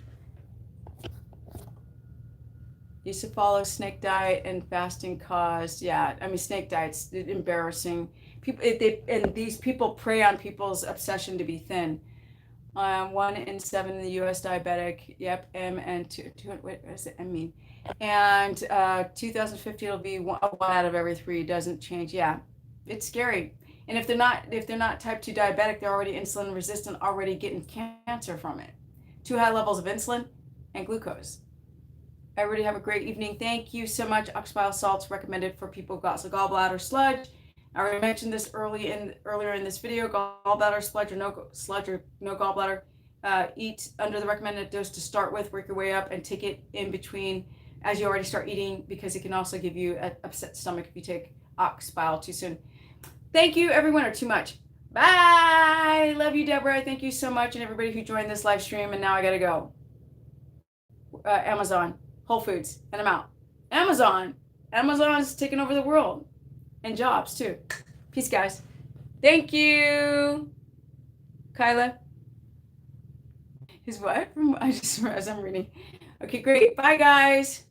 Used to follow snake diet and fasting caused, yeah, I mean, snake diet's embarrassing. People, and these people prey on people's obsession to be thin. 1 in 7 in the U.S. diabetic, yep, M and what does it M mean? And 2050 it'll be one out of every 3. Doesn't change. Yeah, it's scary. And if they're not type 2 diabetic, they're already insulin resistant, already getting cancer from it. Too high levels of insulin and glucose. Everybody have a great evening. Thank you so much. Ox bile salts recommended for people who've got gallbladder sludge. I already mentioned this earlier in this video. Gallbladder sludge or no gallbladder. Eat under the recommended dose to start with. Work your way up and take it in between as you already start eating, because it can also give you an upset stomach if you take ox bile too soon. Thank you, everyone, or too much. Bye. Love you, Deborah. Thank you so much, and everybody who joined this live stream. And now I gotta go. Amazon, Whole Foods, and I'm out. Amazon's taking over the world. And jobs too. Peace, guys. Thank you. Kyla. His what? I just, as I'm reading. Okay, great. Bye, guys.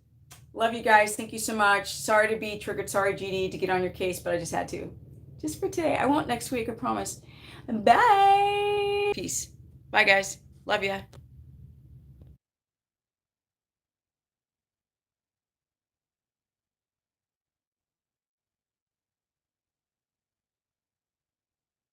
Love you guys. Thank you so much. Sorry to be triggered. Sorry, GD, to get on your case, but I just had to. Just for today. I won't next week, I promise. Bye. Peace. Bye, guys. Love ya.